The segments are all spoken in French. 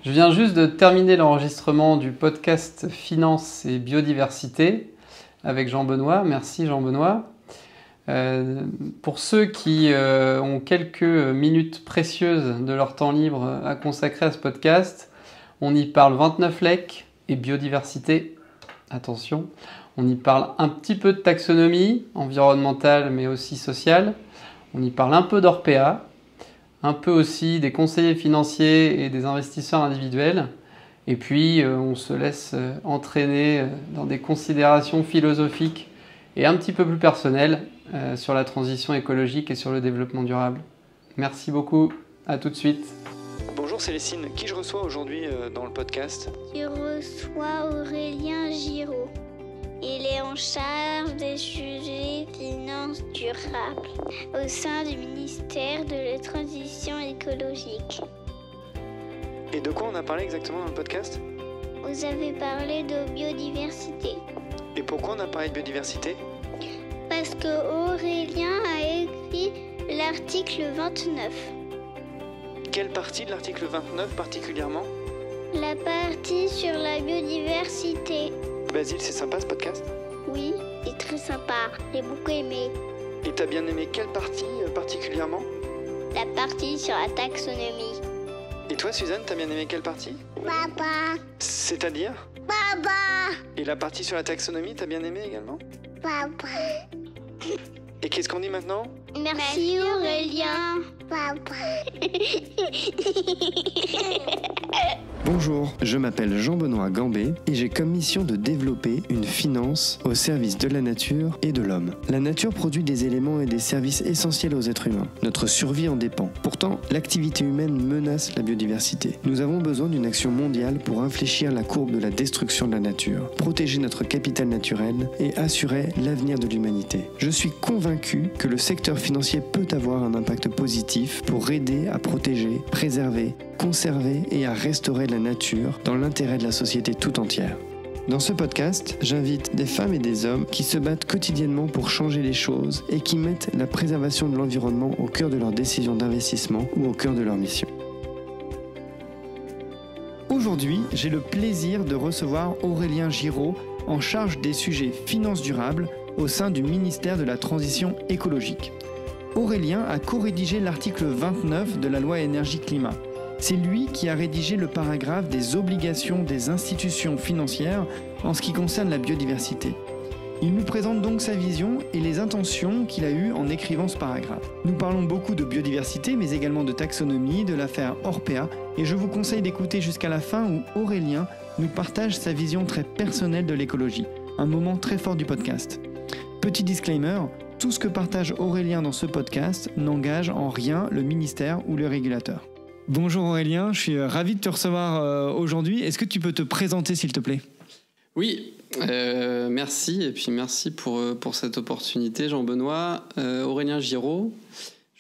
Je viens juste de terminer l'enregistrement du podcast Finance et Biodiversité avec Jean-Benoît. Merci Jean-Benoît. Pour ceux qui ont quelques minutes précieuses de leur temps libre à consacrer à ce podcast, on y parle 29 LEC et biodiversité. Attention, on y parle un petit peu de taxonomie environnementale mais aussi sociale. On y parle un peu d'Orpea, un peu aussi des conseillers financiers et des investisseurs individuels. Et puis, on se laisse entraîner dans des considérations philosophiques et un petit peu plus personnelles sur la transition écologique et sur le développement durable. Merci beaucoup, à tout de suite. Bonjour Célestine, qui je reçois aujourd'hui dans le podcast ? Je reçois Aurélien Giraud. Il est en charge des sujets finances durables au sein du ministère de la Transition écologique. Et de quoi on a parlé exactement dans le podcast ? Vous avez parlé de biodiversité. Et pourquoi on a parlé de biodiversité ? Parce que Aurélien a écrit l'article 29. Quelle partie de l'article 29 particulièrement ? La partie sur la biodiversité. Basile, c'est sympa ce podcast ? Oui, c'est très sympa. J'ai beaucoup aimé. Et t'as bien aimé quelle partie particulièrement ? La partie sur la taxonomie. Et toi Suzanne, t'as bien aimé quelle partie ? Papa. C'est-à-dire ? Papa. Et la partie sur la taxonomie, t'as bien aimé également ? Papa. Et qu'est-ce qu'on dit maintenant ? Merci Aurélien. Papa. Bonjour, je m'appelle Jean-Benoît Gambé et j'ai comme mission de développer une finance au service de la nature et de l'homme. La nature produit des éléments et des services essentiels aux êtres humains. Notre survie en dépend. Pourtant, l'activité humaine menace la biodiversité. Nous avons besoin d'une action mondiale pour infléchir la courbe de la destruction de la nature, protéger notre capital naturel et assurer l'avenir de l'humanité. Je suis convaincu que le secteur financier peut avoir un impact positif pour aider à protéger, préserver, conserver et à restaurer la nature dans l'intérêt de la société tout entière. Dans ce podcast, j'invite des femmes et des hommes qui se battent quotidiennement pour changer les choses et qui mettent la préservation de l'environnement au cœur de leurs décisions d'investissement ou au cœur de leur mission. Aujourd'hui, j'ai le plaisir de recevoir Aurélien Giraud en charge des sujets finances durables au sein du ministère de la Transition écologique. Aurélien a co-rédigé l'article 29 de la loi énergie-climat. C'est lui qui a rédigé le paragraphe des obligations des institutions financières en ce qui concerne la biodiversité. Il nous présente donc sa vision et les intentions qu'il a eues en écrivant ce paragraphe. Nous parlons beaucoup de biodiversité, mais également de taxonomie, de l'affaire Orpea, et je vous conseille d'écouter jusqu'à la fin où Aurélien nous partage sa vision très personnelle de l'écologie, un moment très fort du podcast. Petit disclaimer, tout ce que partage Aurélien dans ce podcast n'engage en rien le ministère ou le régulateur. Bonjour Aurélien, je suis ravi de te recevoir aujourd'hui. Est-ce que tu peux te présenter s'il te plaît ? Oui, merci et puis merci pour cette opportunité Jean-Benoît. Aurélien Giraud,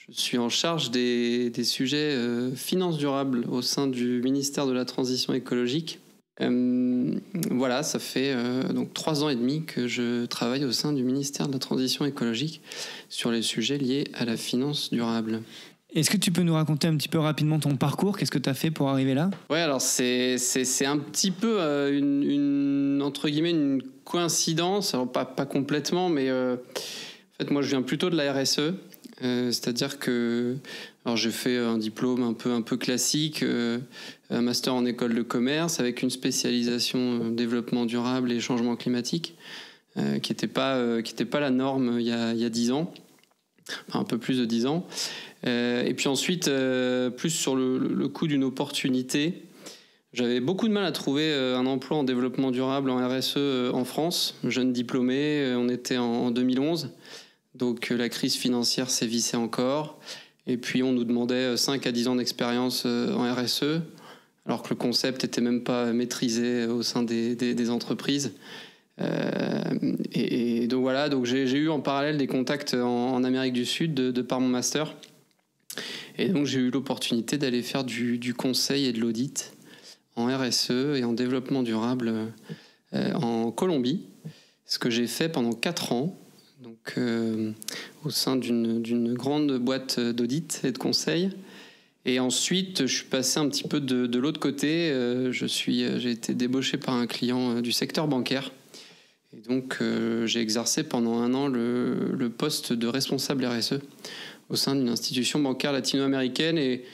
je suis en charge des sujets finances durables au sein du ministère de la Transition écologique. Voilà, ça fait donc 3 ans et demi que je travaille au sein du ministère de la Transition écologique sur les sujets liés à la finance durable. Est-ce que tu peux nous raconter un petit peu rapidement ton parcours ? Qu'est-ce que tu as fait pour arriver là ? Ouais, alors c'est un petit peu entre guillemets une coïncidence, alors pas complètement, mais en fait moi je viens plutôt de la RSE, c'est-à-dire que alors j'ai fait un diplôme un peu classique, un master en école de commerce avec une spécialisation développement durable et changement climatique, qui était pas la norme il y a 10 ans, enfin un peu plus de 10 ans. Et puis ensuite, plus sur le coup d'une opportunité, j'avais beaucoup de mal à trouver un emploi en développement durable en RSE en France. Jeune diplômé, on était en 2011, donc la crise financière sévissait encore. Et puis on nous demandait 5 à 10 ans d'expérience en RSE, alors que le concept n'était même pas maîtrisé au sein des entreprises. Et donc voilà, donc j'ai eu en parallèle des contacts en Amérique du Sud de par mon master. Et donc j'ai eu l'opportunité d'aller faire du conseil et de l'audit en RSE et en développement durable en Colombie, ce que j'ai fait pendant 4 ans, donc au sein d'une grande boîte d'audit et de conseil. Et ensuite, je suis passé un petit peu de l'autre côté. J'ai été débauché par un client du secteur bancaire. Et donc, j'ai exercé pendant 1 an le poste de responsable RSE au sein d'une institution bancaire latino-américaine. Et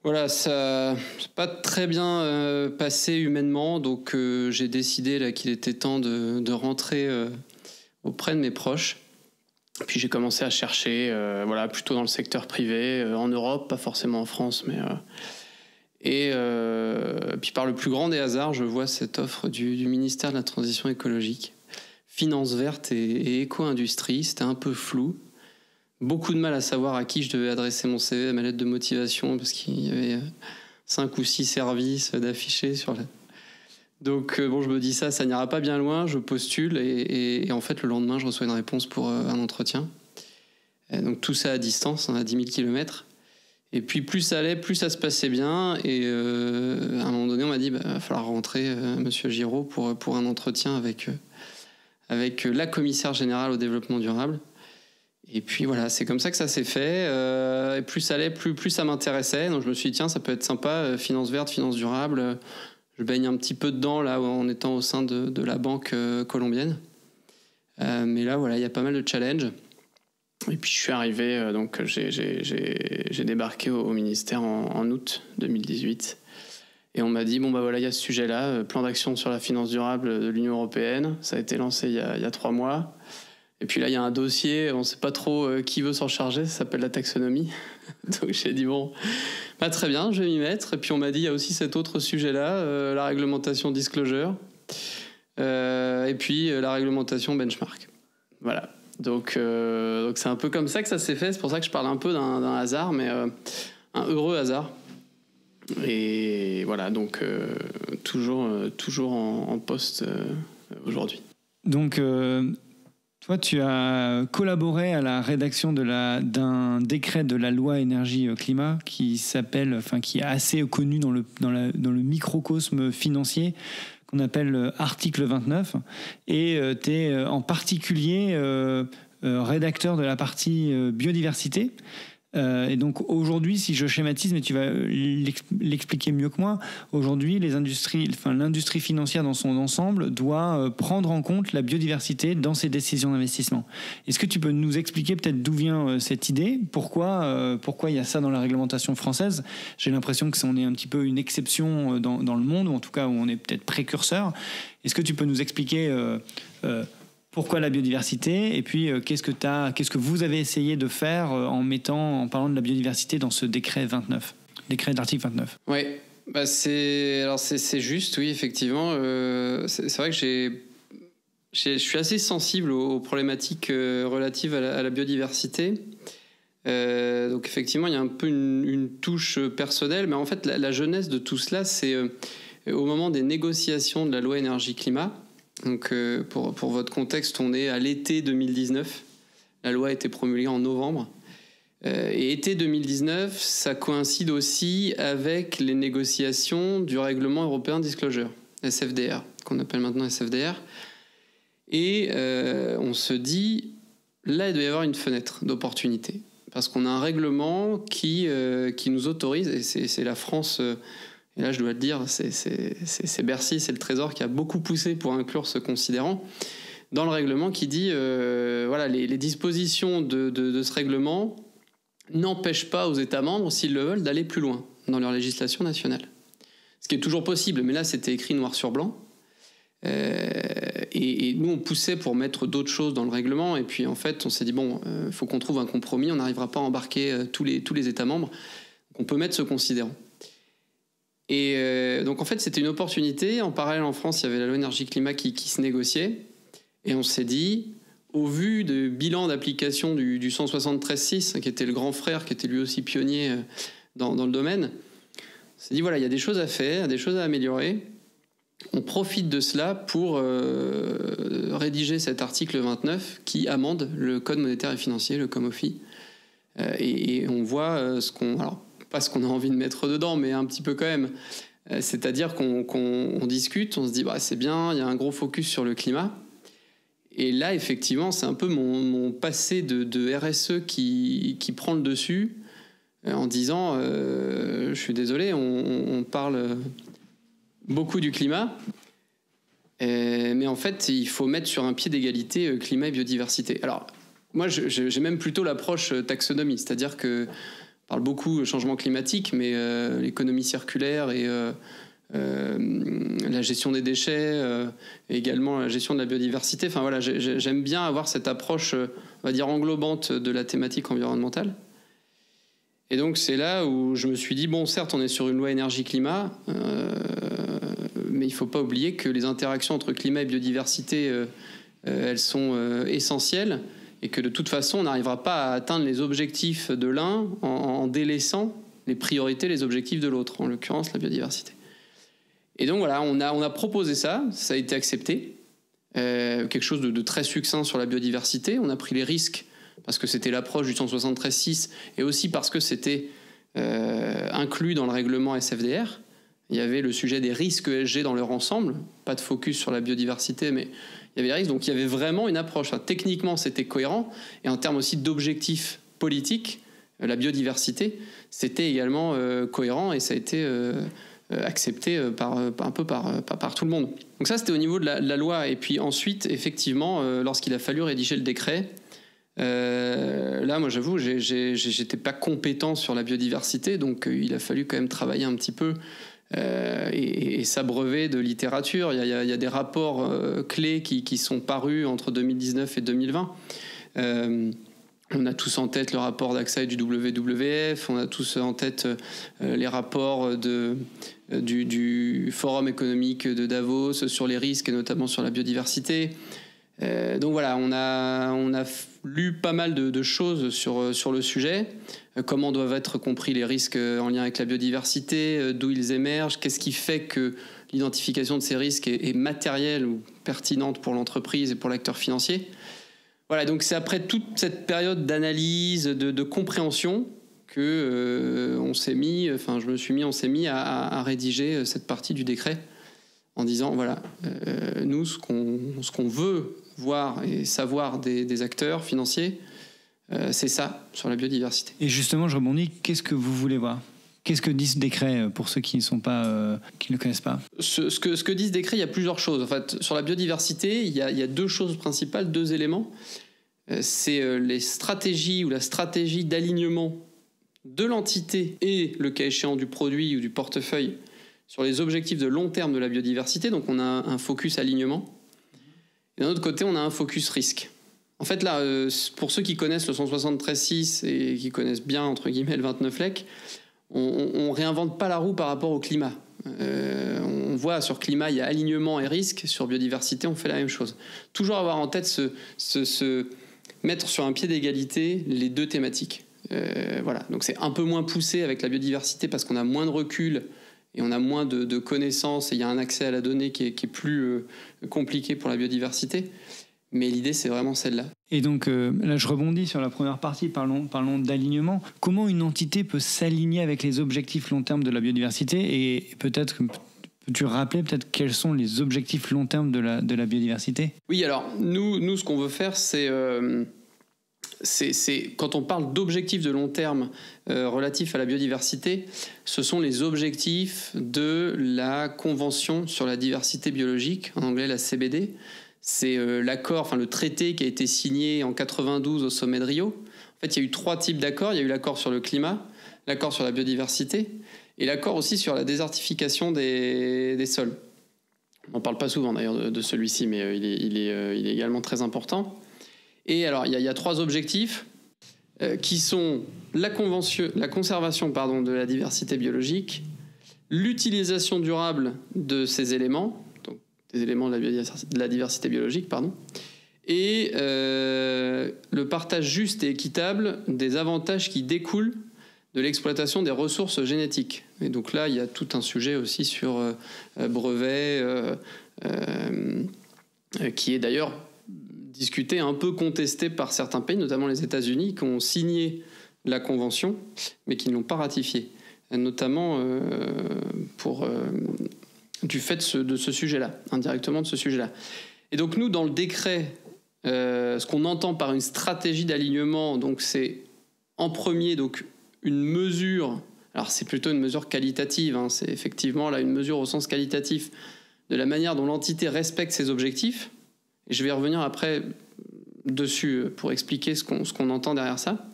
voilà, ça n'a pas très bien passé humainement. Donc, j'ai décidé là, qu'il était temps de rentrer auprès de mes proches. Puis j'ai commencé à chercher, plutôt dans le secteur privé, en Europe, pas forcément en France, mais puis par le plus grand des hasards, je vois cette offre du ministère de la Transition écologique, finance verte et éco-industrie. C'était un peu flou, beaucoup de mal à savoir à qui je devais adresser mon CV, ma lettre de motivation, parce qu'il y avait 5 ou 6 services d'affichés sur la... Donc je me dis ça n'ira pas bien loin, je postule et en fait le lendemain je reçois une réponse pour un entretien. Donc tout ça à distance, à 10 000 km. Et puis plus ça allait, plus ça se passait bien. Et à un moment donné on m'a dit va falloir rentrer Monsieur Giraud pour un entretien avec la commissaire générale au développement durable. Et puis voilà, c'est comme ça que ça s'est fait. Et plus ça allait, plus ça m'intéressait. Donc je me suis dit tiens, ça peut être sympa, finance verte, finance durable. Je baigne un petit peu dedans là en étant au sein de la banque colombienne. Mais là, voilà, il y a pas mal de challenges. Et puis je suis arrivé, donc j'ai débarqué au ministère en août 2018. Et on m'a dit, il y a ce sujet-là, plan d'action sur la finance durable de l'Union européenne. Ça a été lancé il y a 3 mois. Et puis là, il y a un dossier, on ne sait pas trop qui veut s'en charger, ça s'appelle la taxonomie. Donc j'ai dit, très bien, je vais m'y mettre. Et puis on m'a dit, il y a aussi cet autre sujet-là, la réglementation disclosure. Et puis la réglementation benchmark. Voilà. Donc c'est un peu comme ça que ça s'est fait. C'est pour ça que je parle un peu d'un hasard, mais un heureux hasard. Et voilà, donc toujours en poste aujourd'hui. Donc... Toi, tu as collaboré à la rédaction d'un décret de la loi énergie-climat qui est assez connu dans le microcosme financier, qu'on appelle article 29. Et tu es en particulier rédacteur de la partie biodiversité. Et donc aujourd'hui, si je schématise, mais tu vas l'expliquer mieux que moi, aujourd'hui l'industrie financière dans son ensemble doit prendre en compte la biodiversité dans ses décisions d'investissement. Est-ce que tu peux nous expliquer peut-être d'où vient cette idée, pourquoi il y a ça dans la réglementation française? J'ai l'impression que on est un petit peu une exception dans le monde, ou en tout cas où on est peut-être précurseur. Est-ce que tu peux nous expliquer pourquoi la biodiversité, et puis qu'est-ce que vous avez essayé de faire en parlant de la biodiversité dans ce décret de l'article 29? Oui, c'est juste, oui, effectivement. C'est vrai que je suis assez sensible aux problématiques relatives à la biodiversité. Donc effectivement, il y a un peu une touche personnelle, mais en fait, la jeunesse de tout cela, c'est au moment des négociations de la loi énergie-climat. Donc, pour votre contexte, on est à l'été 2019. La loi a été promulguée en novembre. Et été 2019, ça coïncide aussi avec les négociations du règlement européen Disclosure, SFDR, qu'on appelle maintenant SFDR. Et on se dit, là, il doit y avoir une fenêtre d'opportunité. Parce qu'on a un règlement qui nous autorise, et c'est la France... Et là, je dois le dire, c'est Bercy, c'est le Trésor qui a beaucoup poussé pour inclure ce considérant dans le règlement qui dit les dispositions de ce règlement n'empêchent pas aux États membres, s'ils le veulent, d'aller plus loin dans leur législation nationale. Ce qui est toujours possible, mais là, c'était écrit noir sur blanc. Et nous, on poussait pour mettre d'autres choses dans le règlement. Et puis, en fait, on s'est dit, faut qu'on trouve un compromis. On n'arrivera pas à embarquer tous les États membres. Donc, on peut mettre ce considérant. Et donc en fait c'était une opportunité. En parallèle en France il y avait la loi énergie-climat qui se négociait et on s'est dit, au vu du bilan d'application du 173.6 qui était le grand frère, qui était lui aussi pionnier dans le domaine, on s'est dit il y a des choses à faire, des choses à améliorer. On profite de cela pour rédiger cet article 29 qui amende le Code monétaire et financier, le COMOFI, et on voit pas ce qu'on a envie de mettre dedans, mais un petit peu quand même. C'est-à-dire qu'on discute, on se dit c'est bien, il y a un gros focus sur le climat. Et là, effectivement, c'est un peu mon passé de RSE qui prend le dessus. en disant je suis désolé, on parle beaucoup du climat, mais en fait, il faut mettre sur un pied d'égalité climat et biodiversité. Alors, moi, j'ai même plutôt l'approche taxonomie, c'est-à-dire que on parle beaucoup changement climatique, mais l'économie circulaire et la gestion des déchets, et également la gestion de la biodiversité. Enfin voilà, j'aime bien avoir cette approche, on va dire, englobante de la thématique environnementale. Et donc c'est là où je me suis dit, bon, certes, on est sur une loi énergie-climat, mais il ne faut pas oublier que les interactions entre climat et biodiversité, elles sont essentielles, et que de toute façon, on n'arrivera pas à atteindre les objectifs de l'un en délaissant les priorités, les objectifs de l'autre, en l'occurrence la biodiversité. Et donc voilà, on a proposé ça a été accepté, quelque chose de très succinct sur la biodiversité. On a pris les risques parce que c'était l'approche du 173.6 et aussi parce que c'était inclus dans le règlement SFDR. Il y avait le sujet des risques ESG dans leur ensemble, pas de focus sur la biodiversité, mais il y avait des risques. Donc il y avait vraiment une approche. Enfin, techniquement, c'était cohérent. Et en termes aussi d'objectifs politiques, la biodiversité, c'était également cohérent et ça a été accepté un peu par tout le monde. Donc ça, c'était au niveau de la loi. Et puis ensuite, effectivement, lorsqu'il a fallu rédiger le décret, là, moi, j'avoue, j'étais pas compétent sur la biodiversité, donc il a fallu quand même travailler un petit peu et s'abreuver de littérature. Il y a des rapports clés qui sont parus entre 2019 et 2020. On a tous en tête le rapport d'Axa et du WWF, on a tous en tête les rapports du Forum économique de Davos sur les risques et notamment sur la biodiversité. Donc voilà, on a lu pas mal de choses sur le sujet, comment doivent être compris les risques en lien avec la biodiversité, d'où ils émergent, qu'est-ce qui fait que l'identification de ces risques est matérielle ou pertinente pour l'entreprise et pour l'acteur financier. Voilà, donc c'est après toute cette période d'analyse, de compréhension que on s'est mis à rédiger cette partie du décret en disant voilà, nous ce qu'on veut voir et savoir des acteurs financiers, c'est ça sur la biodiversité. Et justement, je rebondis, qu'est-ce que vous voulez voir ? Qu'est-ce que dit ce décret pour ceux qui ne le connaissent pas ? Ce que dit ce décret, il y a plusieurs choses. En fait, sur la biodiversité, il y a deux choses principales, deux éléments. C'est les stratégies ou la stratégie d'alignement de l'entité et le cas échéant du produit ou du portefeuille sur les objectifs de long terme de la biodiversité. Donc on a un focus alignement. Et d'un autre côté, on a un focus risque. En fait, là, pour ceux qui connaissent le 173.6 et qui connaissent bien, entre guillemets, le 29 LEC, on réinvente pas la roue par rapport au climat. On voit sur climat, il y a alignement et risque. Sur biodiversité, on fait la même chose. Toujours avoir en tête mettre sur un pied d'égalité les deux thématiques. Voilà. Donc c'est un peu moins poussé avec la biodiversité parce qu'on a moins de recul et on a moins de connaissances et il y a un accès à la donnée qui est plus compliqué pour la biodiversité. Mais l'idée, c'est vraiment celle-là. Et donc, là, je rebondis sur la première partie, parlons d'alignement. Comment une entité peut s'aligner avec les objectifs long terme de la biodiversité ? Et peut-être, peux-tu rappeler peut-être quels sont les objectifs long terme de la biodiversité ? Oui, alors, nous ce qu'on veut faire, c'est quand on parle d'objectifs de long terme relatifs à la biodiversité, ce sont les objectifs de la Convention sur la diversité biologique, en anglais la CBD. C'est l'accord, le traité qui a été signé en 92 au sommet de Rio. En fait, il y a eu 3 types d'accords. Il y a eu l'accord sur le climat, l'accord sur la biodiversité et l'accord aussi sur la désertification des sols. On n'en parle pas souvent d'ailleurs de celui-ci, mais il est également très important. Et alors, il y a 3 objectifs qui sont la conservation de la diversité biologique, l'utilisation durable de ces éléments, des éléments de la diversité biologique, et le partage juste et équitable des avantages qui découlent de l'exploitation des ressources génétiques. Et donc là, il y a tout un sujet aussi sur brevets, qui est d'ailleurs discuté, un peu contesté par certains pays, notamment les États-Unis, qui ont signé la Convention, mais qui ne l'ont pas ratifiée, notamment du fait de ce sujet-là, indirectement de ce sujet-là. Et donc nous, dans le décret, ce qu'on entend par une stratégie d'alignement, donc c'est en premier donc une mesure, alors c'est plutôt une mesure qualitative, hein, c'est effectivement là une mesure au sens qualitatif de la manière dont l'entité respecte ses objectifs, et je vais revenir après dessus pour expliquer ce qu'on entend derrière ça.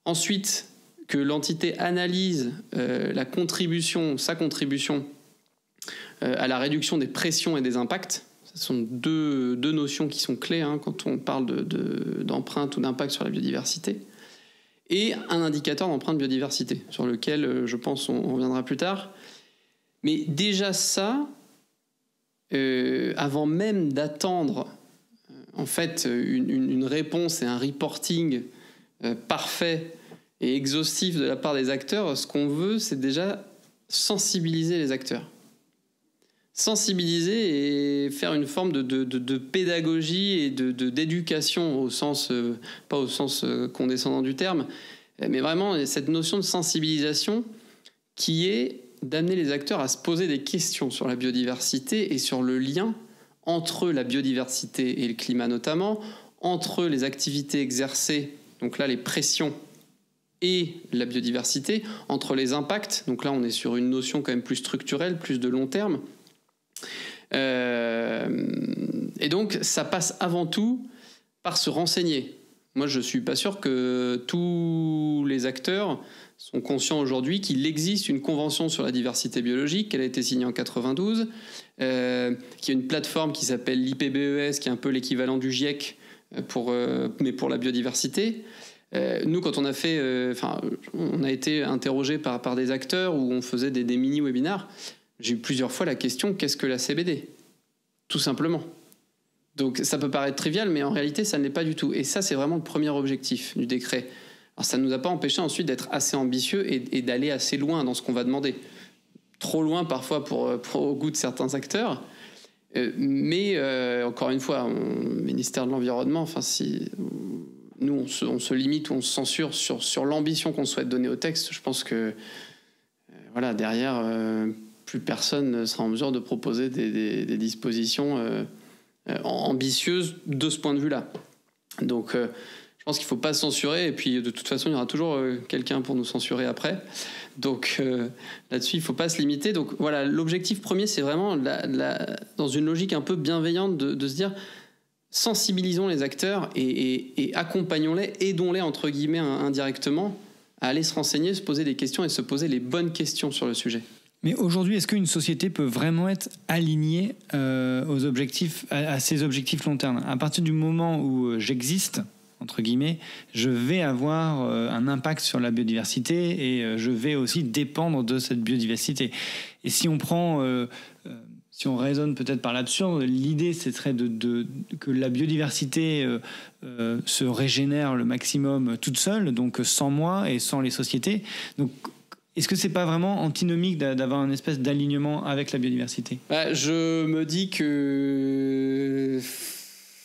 Ensuite, que l'entité analyse sa contribution à la réduction des pressions et des impacts. Ce sont deux notions qui sont clés hein, quand on parle d'empreinte ou d'impact sur la biodiversité. Et un indicateur d'empreinte biodiversité, sur lequel je pense on reviendra plus tard. Mais déjà ça, avant même d'attendre en fait une réponse et un reporting parfait et exhaustif de la part des acteurs, ce qu'on veut, c'est déjà sensibiliser les acteurs. Sensibiliser et faire une forme de pédagogie et d'éducation au sens, pas au sens condescendant du terme, mais vraiment cette notion de sensibilisation qui est d'amener les acteurs à se poser des questions sur la biodiversité et sur le lien entre la biodiversité et le climat notamment, entre les activités exercées, donc là les pressions et la biodiversité, entre les impacts, donc là on est sur une notion quand même plus structurelle, plus de long terme. Et donc ça passe avant tout par se renseigner. Moi je suis pas sûr que tous les acteurs sont conscients aujourd'hui qu'il existe une convention sur la diversité biologique, qu'elle a été signée en 92, qu'il y a une plateforme qui s'appelle l'IPBES, qui est un peu l'équivalent du GIEC, mais pour la biodiversité. Nous, quand on a fait, on a été interrogé par des acteurs où on faisait des mini-webinars. J'ai eu plusieurs fois la question, qu'est-ce que la CBD ? Tout simplement. Donc ça peut paraître trivial, mais en réalité, ça ne l'est pas du tout. Et ça, c'est vraiment le premier objectif du décret. Alors ça ne nous a pas empêché ensuite d'être assez ambitieux et d'aller assez loin dans ce qu'on va demander. Trop loin parfois pour au goût de certains acteurs. Mais encore une fois, ministère de l'Environnement, si nous, on se limite ou on se censure sur l'ambition qu'on souhaite donner au texte, je pense que derrière... plus personne ne sera en mesure de proposer des dispositions ambitieuses de ce point de vue-là. Donc, je pense qu'il ne faut pas censurer, et puis de toute façon, il y aura toujours quelqu'un pour nous censurer après. Donc, là-dessus, il ne faut pas se limiter. Donc, voilà, l'objectif premier, c'est vraiment, dans une logique un peu bienveillante, de se dire, sensibilisons les acteurs et accompagnons-les, aidons-les, entre guillemets, indirectement, à aller se renseigner, se poser des questions et se poser les bonnes questions sur le sujet. Mais aujourd'hui, est-ce qu'une société peut vraiment être alignée aux objectifs, à ses objectifs long terme ? À partir du moment où j'existe, entre guillemets, je vais avoir un impact sur la biodiversité et je vais aussi dépendre de cette biodiversité. Et si on prend, si on raisonne peut-être par l'absurde, l'idée ce serait que la biodiversité se régénère le maximum toute seule, donc sans moi et sans les sociétés. Donc est-ce que c'est pas vraiment antinomique d'avoir une espèce d'alignement avec la biodiversité ? Je me dis que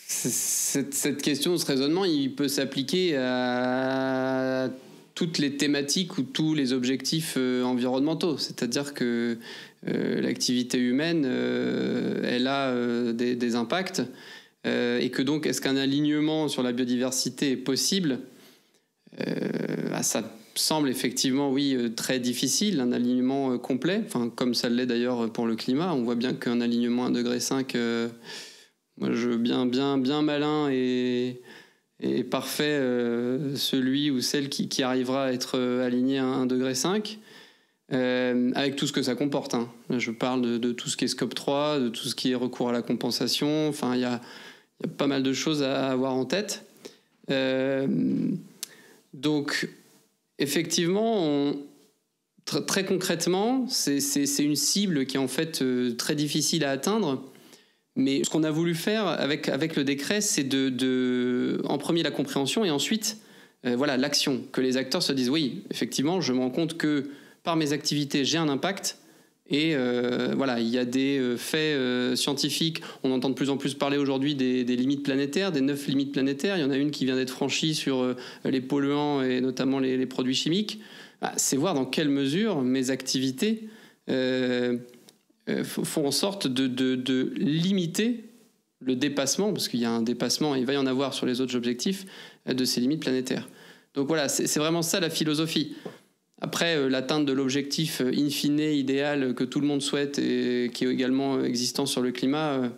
cette question, ce raisonnement, il peut s'appliquer à toutes les thématiques ou tous les objectifs environnementaux. C'est-à-dire que l'activité humaine, elle a des impacts et que donc, est-ce qu'un alignement sur la biodiversité est possible ? Ça semble effectivement, oui, très difficile, un alignement complet, comme ça l'est d'ailleurs pour le climat. On voit bien qu'un alignement à 1,5 degré, moi je bien malin et parfait celui ou celle qui arrivera à être aligné à 1,5 degré, avec tout ce que ça comporte. Hein. Je parle de tout ce qui est scope 3, de tout ce qui est recours à la compensation. Il y a pas mal de choses à avoir en tête. Donc, effectivement, très concrètement, c'est une cible qui est en fait très difficile à atteindre. Mais ce qu'on a voulu faire avec le décret, c'est en premier la compréhension et ensuite l'action. Que les acteurs se disent oui, effectivement, je me rends compte que par mes activités, j'ai un impact. Et il y a des faits scientifiques. On entend de plus en plus parler aujourd'hui des limites planétaires, des 9 limites planétaires. Il y en a une qui vient d'être franchie sur les polluants et notamment les produits chimiques. C'est voir dans quelle mesure mes activités font en sorte de limiter le dépassement, parce qu'il y a un dépassement, et il va y en avoir sur les autres objectifs, de ces limites planétaires. Donc voilà, c'est vraiment ça la philosophie. Après, l'atteinte de l'objectif in fine idéal que tout le monde souhaite et qui est également existant sur le climat,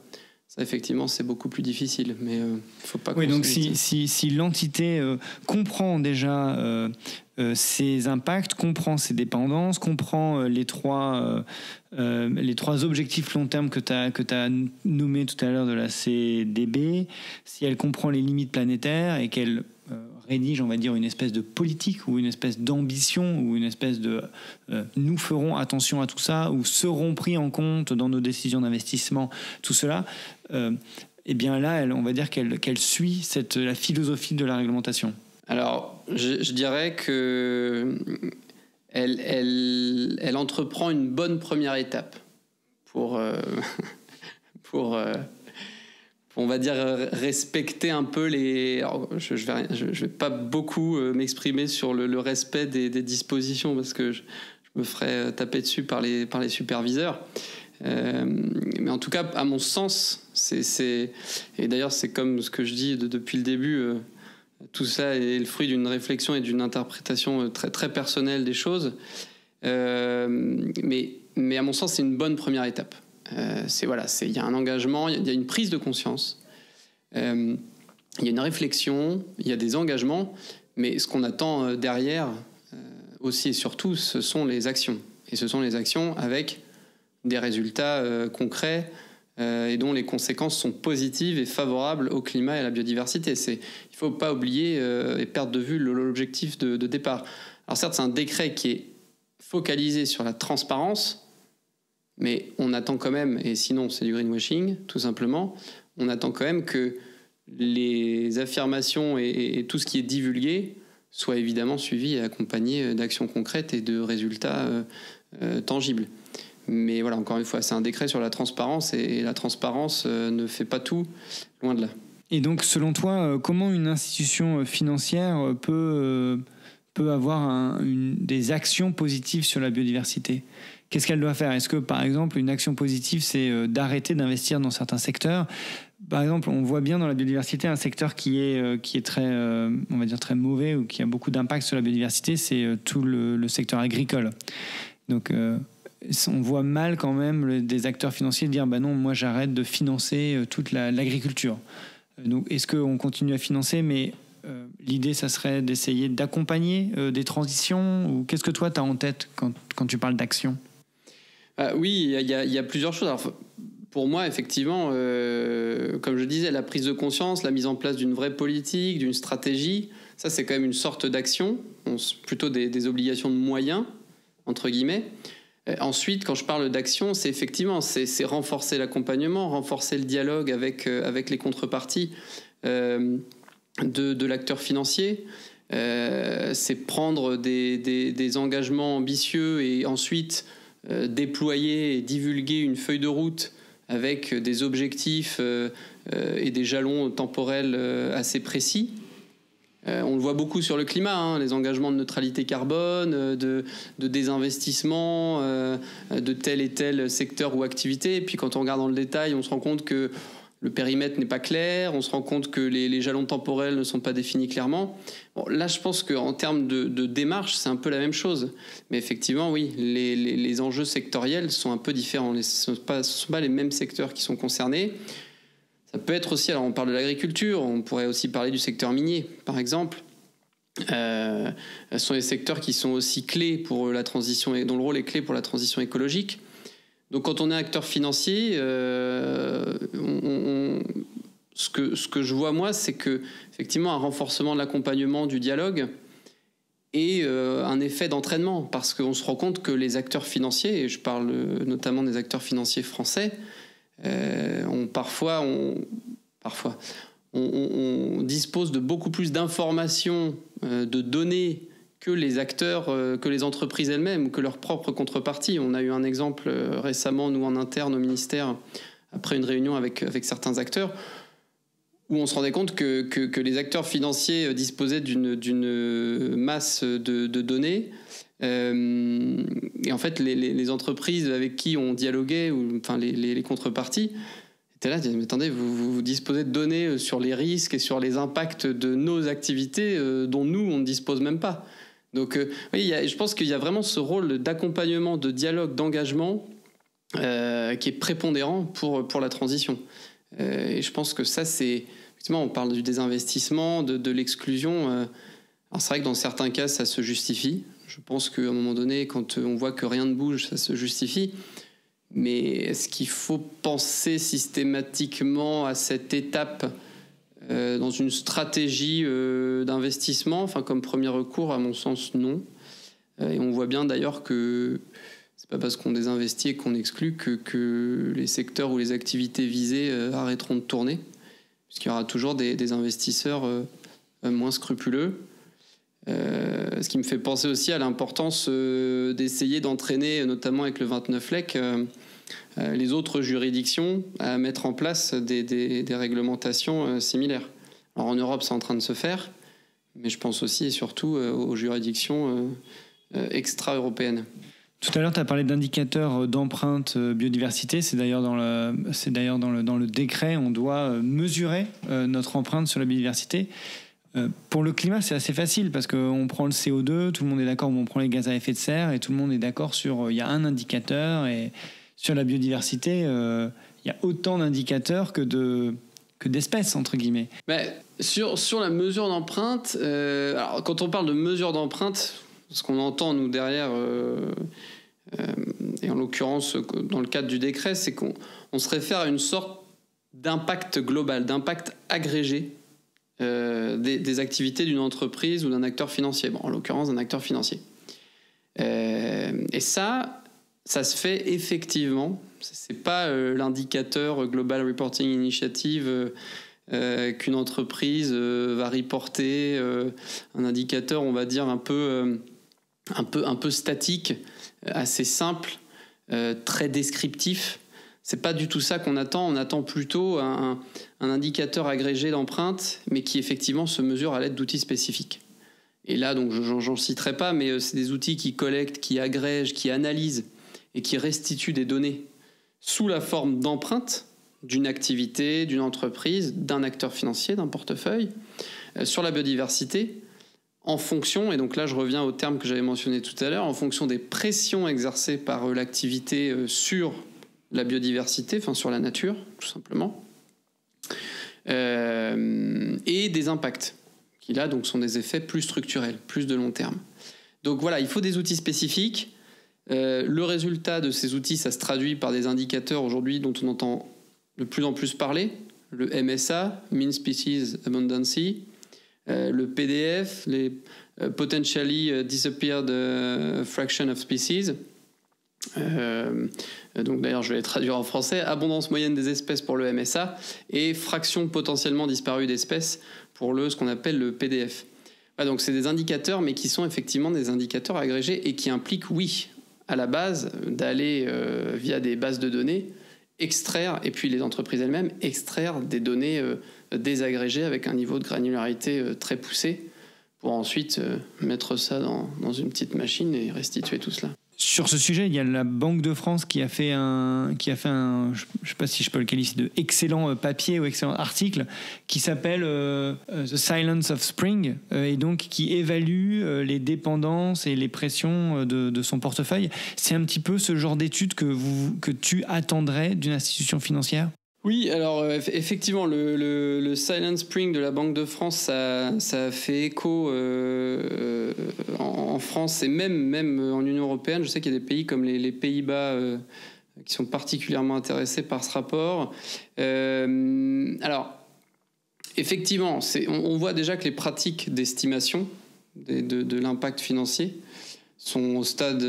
ça effectivement c'est beaucoup plus difficile. Mais il ne faut pas. Oui, donc si l'entité comprend déjà ses impacts, comprend ses dépendances, comprend les trois objectifs long terme que tu as nommés tout à l'heure de la CDB, si elle comprend les limites planétaires et qu'elle rédige, on va dire, une espèce de politique ou une espèce d'ambition ou une espèce de nous ferons attention à tout ça ou seront pris en compte dans nos décisions d'investissement, tout cela, et bien là, on va dire qu'elle suit la philosophie de la réglementation. Alors, je dirais que elle entreprend une bonne première étape pour on va dire respecter un peu les. Alors, je vais pas beaucoup m'exprimer sur le respect des dispositions parce que je me ferais taper dessus par les superviseurs. Mais en tout cas, à mon sens, et d'ailleurs c'est comme ce que je dis depuis le début. Tout ça est le fruit d'une réflexion et d'une interprétation très très personnelle des choses. Mais à mon sens, c'est une bonne première étape. Il y a un engagement, il y a une prise de conscience, il y a une réflexion, il y a des engagements, mais ce qu'on attend derrière aussi et surtout, ce sont les actions. Et ce sont les actions avec des résultats concrets et dont les conséquences sont positives et favorables au climat et à la biodiversité. Il ne faut pas oublier et perdre de vue l'objectif de départ. Alors certes, c'est un décret qui est focalisé sur la transparence, mais on attend quand même, et sinon c'est du greenwashing, tout simplement, on attend quand même que les affirmations et tout ce qui est divulgué soit évidemment suivi et accompagné d'actions concrètes et de résultats tangibles. Mais voilà, encore une fois, c'est un décret sur la transparence et la transparence ne fait pas tout, loin de là. Et donc, selon toi, comment une institution financière peut avoir des actions positives sur la biodiversité ? Qu'est-ce qu'elle doit faire ? Est-ce que, par exemple, une action positive, c'est d'arrêter d'investir dans certains secteurs ? Par exemple, on voit bien dans la biodiversité un secteur qui est très, on va dire, très mauvais ou qui a beaucoup d'impact sur la biodiversité, c'est tout le secteur agricole. Donc, on voit mal quand même des acteurs financiers dire bah non, moi j'arrête de financer toute l'agriculture. Donc, est-ce qu'on continue à financer, mais l'idée, ça serait d'essayer d'accompagner des transitions, ou qu'est-ce que toi, tu as en tête quand tu parles d'action ? Oui, il y a plusieurs choses. Alors, pour moi, effectivement, comme je disais, la prise de conscience, la mise en place d'une vraie politique, d'une stratégie, ça, c'est quand même une sorte d'action, plutôt des obligations de moyens, entre guillemets. Ensuite, quand je parle d'action, c'est effectivement c'est renforcer l'accompagnement, renforcer le dialogue avec les contreparties de l'acteur financier. C'est prendre des engagements ambitieux et ensuite déployer et divulguer une feuille de route avec des objectifs et des jalons temporels assez précis. On le voit beaucoup sur le climat, les engagements de neutralité carbone, de désinvestissement de tel et tel secteur ou activité. Et puis quand on regarde dans le détail, on se rend compte que le périmètre n'est pas clair, on se rend compte que les jalons temporels ne sont pas définis clairement. Bon, là, je pense qu'en termes de démarche, c'est un peu la même chose. Mais effectivement, oui, les enjeux sectoriels sont un peu différents. Ce ne sont pas les mêmes secteurs qui sont concernés. Ça peut être aussi, alors on parle de l'agriculture, on pourrait aussi parler du secteur minier, par exemple. Ce sont des secteurs qui sont aussi clés pour la transition, dont le rôle est clé pour la transition écologique. Donc quand on est acteur financier, ce que je vois moi, c'est que effectivement un renforcement de l'accompagnement, du dialogue et un effet d'entraînement, parce qu'on se rend compte que les acteurs financiers, et je parle notamment des acteurs financiers français, on dispose de beaucoup plus d'informations, de données que les acteurs, que les entreprises elles-mêmes, que leurs propres contreparties. On a eu un exemple récemment, nous en interne au ministère, après une réunion avec certains acteurs, où on se rendait compte que les acteurs financiers disposaient d'une masse de données. Et en fait, les entreprises avec qui on dialoguait, enfin les contreparties, Tu es là, tu dis, mais attendez, vous disposez de données sur les risques et sur les impacts de nos activités dont nous, on ne dispose même pas. Donc, oui, je pense qu'il y a vraiment ce rôle d'accompagnement, de dialogue, d'engagement qui est prépondérant pour la transition. Et je pense que ça, c'est... Effectivement, on parle du désinvestissement, de l'exclusion. Alors, c'est vrai que dans certains cas, ça se justifie. Je pense qu'à un moment donné, quand on voit que rien ne bouge, ça se justifie. Mais est-ce qu'il faut penser systématiquement à cette étape dans une stratégie d'investissement, enfin, comme premier recours, à mon sens, non. Et on voit bien d'ailleurs que c'est pas parce qu'on désinvestit et qu'on exclut que les secteurs ou les activités visées arrêteront de tourner, puisqu'il y aura toujours des investisseurs moins scrupuleux. Ce qui me fait penser aussi à l'importance d'essayer d'entraîner, notamment avec le 29 LEC, les autres juridictions à mettre en place des réglementations similaires. Alors en Europe, c'est en train de se faire, mais je pense aussi et surtout aux juridictions extra-européennes. Tout à l'heure, tu as parlé d'indicateurs d'empreinte biodiversité. C'est d'ailleurs dans le décret, on doit mesurer notre empreinte sur la biodiversité. Pour le climat, c'est assez facile parce qu'on prend le CO2, tout le monde est d'accord, on prend les gaz à effet de serre et tout le monde est d'accord sur... Il y a un indicateur et sur la biodiversité, il y a autant d'indicateurs que d'espèces, entre guillemets. Mais sur la mesure d'empreinte, alors quand on parle de mesure d'empreinte, ce qu'on entend, nous, derrière, et en l'occurrence, dans le cadre du décret, c'est qu'on se réfère à une sorte d'impact global, d'impact agrégé des activités d'une entreprise ou d'un acteur financier. Bon, en l'occurrence, d'un acteur financier. Et ça se fait effectivement. C'est pas l'indicateur Global Reporting Initiative qu'une entreprise va reporter, un indicateur, on va dire, un peu statique, assez simple, très descriptif. C'est pas du tout ça qu'on attend. On attend plutôt un indicateur agrégé d'empreinte, mais qui effectivement se mesure à l'aide d'outils spécifiques. Et là, donc, j'en citerai pas, mais c'est des outils qui collectent, qui agrègent, qui analysent et qui restituent des données sous la forme d'empreintes d'une activité, d'une entreprise, d'un acteur financier, d'un portefeuille, sur la biodiversité, en fonction, et donc là je reviens au terme que j'avais mentionné tout à l'heure, en fonction des pressions exercées par l'activité sur la biodiversité, enfin sur la nature, tout simplement, et des impacts, qui là donc sont des effets plus structurels, plus de long terme. Donc voilà, il faut des outils spécifiques. Le résultat de ces outils, ça se traduit par des indicateurs aujourd'hui dont on entend de plus en plus parler, le MSA, Mean Species Abundancy, le PDF, les Potentially Disappeared Fraction of Species. Donc d'ailleurs, je vais les traduire en français. Abondance moyenne des espèces pour le MSA et fraction potentiellement disparue d'espèces pour ce qu'on appelle le PDF. Voilà, donc c'est des indicateurs, mais qui sont effectivement des indicateurs agrégés et qui impliquent, oui, à la base, d'aller via des bases de données extraire, et puis les entreprises elles-mêmes, extraire des données désagrégées avec un niveau de granularité très poussé pour ensuite mettre ça dans une petite machine et restituer tout cela. Sur ce sujet, il y a la Banque de France qui a fait un je ne sais pas si je peux le qualifier de excellent papier ou excellent article qui s'appelle The Silence of Spring et donc qui évalue les dépendances et les pressions de son portefeuille. C'est un petit peu ce genre d'étude que tu attendrais d'une institution financière ? Oui, alors effectivement, le Silent Spring de la Banque de France, ça a fait écho en France et même en Union européenne. Je sais qu'il y a des pays comme les Pays-Bas qui sont particulièrement intéressés par ce rapport. Alors, effectivement, on voit déjà que les pratiques d'estimation de l'impact financier sont au stade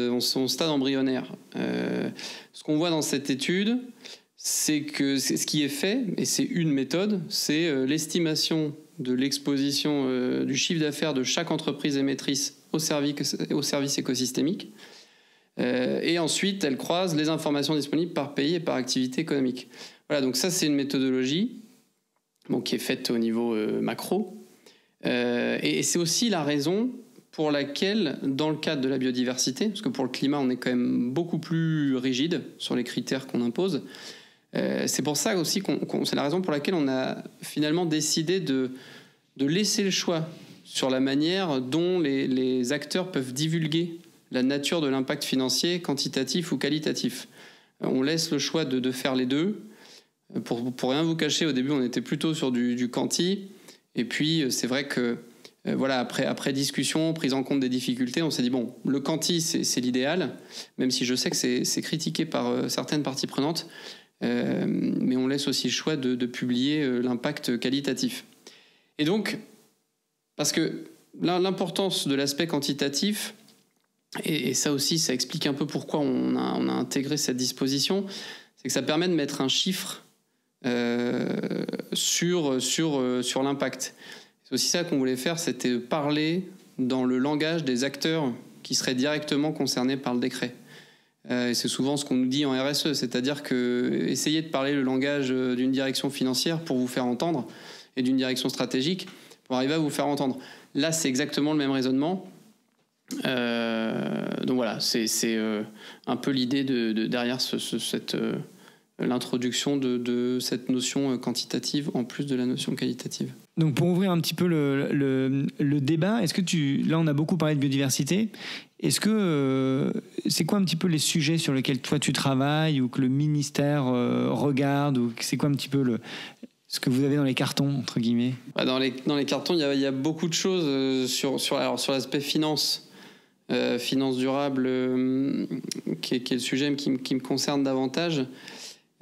embryonnaire. Ce qu'on voit dans cette étude, c'est que ce qui est fait, et c'est une méthode, c'est l'estimation de l'exposition du chiffre d'affaires de chaque entreprise émettrice au service écosystémique. Et ensuite, elle croise les informations disponibles par pays et par activité économique. Voilà, donc ça, c'est une méthodologie qui est faite au niveau macro. Et c'est aussi la raison pour laquelle, dans le cadre de la biodiversité, parce que pour le climat, on est quand même beaucoup plus rigide sur les critères qu'on impose, C'est pour ça aussi c'est la raison pour laquelle on a finalement décidé de laisser le choix sur la manière dont les acteurs peuvent divulguer la nature de l'impact financier, quantitatif ou qualitatif. On laisse le choix de faire les deux. Pour rien vous cacher, au début, on était plutôt sur du quanti. Et puis, c'est vrai que, après discussion, prise en compte des difficultés, on s'est dit, bon, le quanti, c'est l'idéal, même si je sais que c'est critiqué par certaines parties prenantes. Mais on laisse aussi le choix de publier l'impact qualitatif. Et donc, parce que l'importance de l'aspect quantitatif, et ça aussi, ça explique un peu pourquoi on a intégré cette disposition, c'est que ça permet de mettre un chiffre sur l'impact. C'est aussi ça qu'on voulait faire, c'était parler dans le langage des acteurs qui seraient directement concernés par le décret. Et c'est souvent ce qu'on nous dit en RSE, c'est-à-dire que essayez de parler le langage d'une direction financière pour vous faire entendre, et d'une direction stratégique pour arriver à vous faire entendre. Là, c'est exactement le même raisonnement. Donc voilà, c'est un peu l'idée derrière l'introduction de cette notion quantitative en plus de la notion qualitative. Donc pour ouvrir un petit peu le débat, est-ce que là on a beaucoup parlé de biodiversité, est-ce que c'est quoi un petit peu les sujets sur lesquels toi tu travailles ou que le ministère regarde, ou c'est quoi un petit peu ce que vous avez dans les cartons, entre guillemets? Dans les cartons, il y a beaucoup de choses sur l'aspect finance durable, qui est le sujet qui me concerne davantage.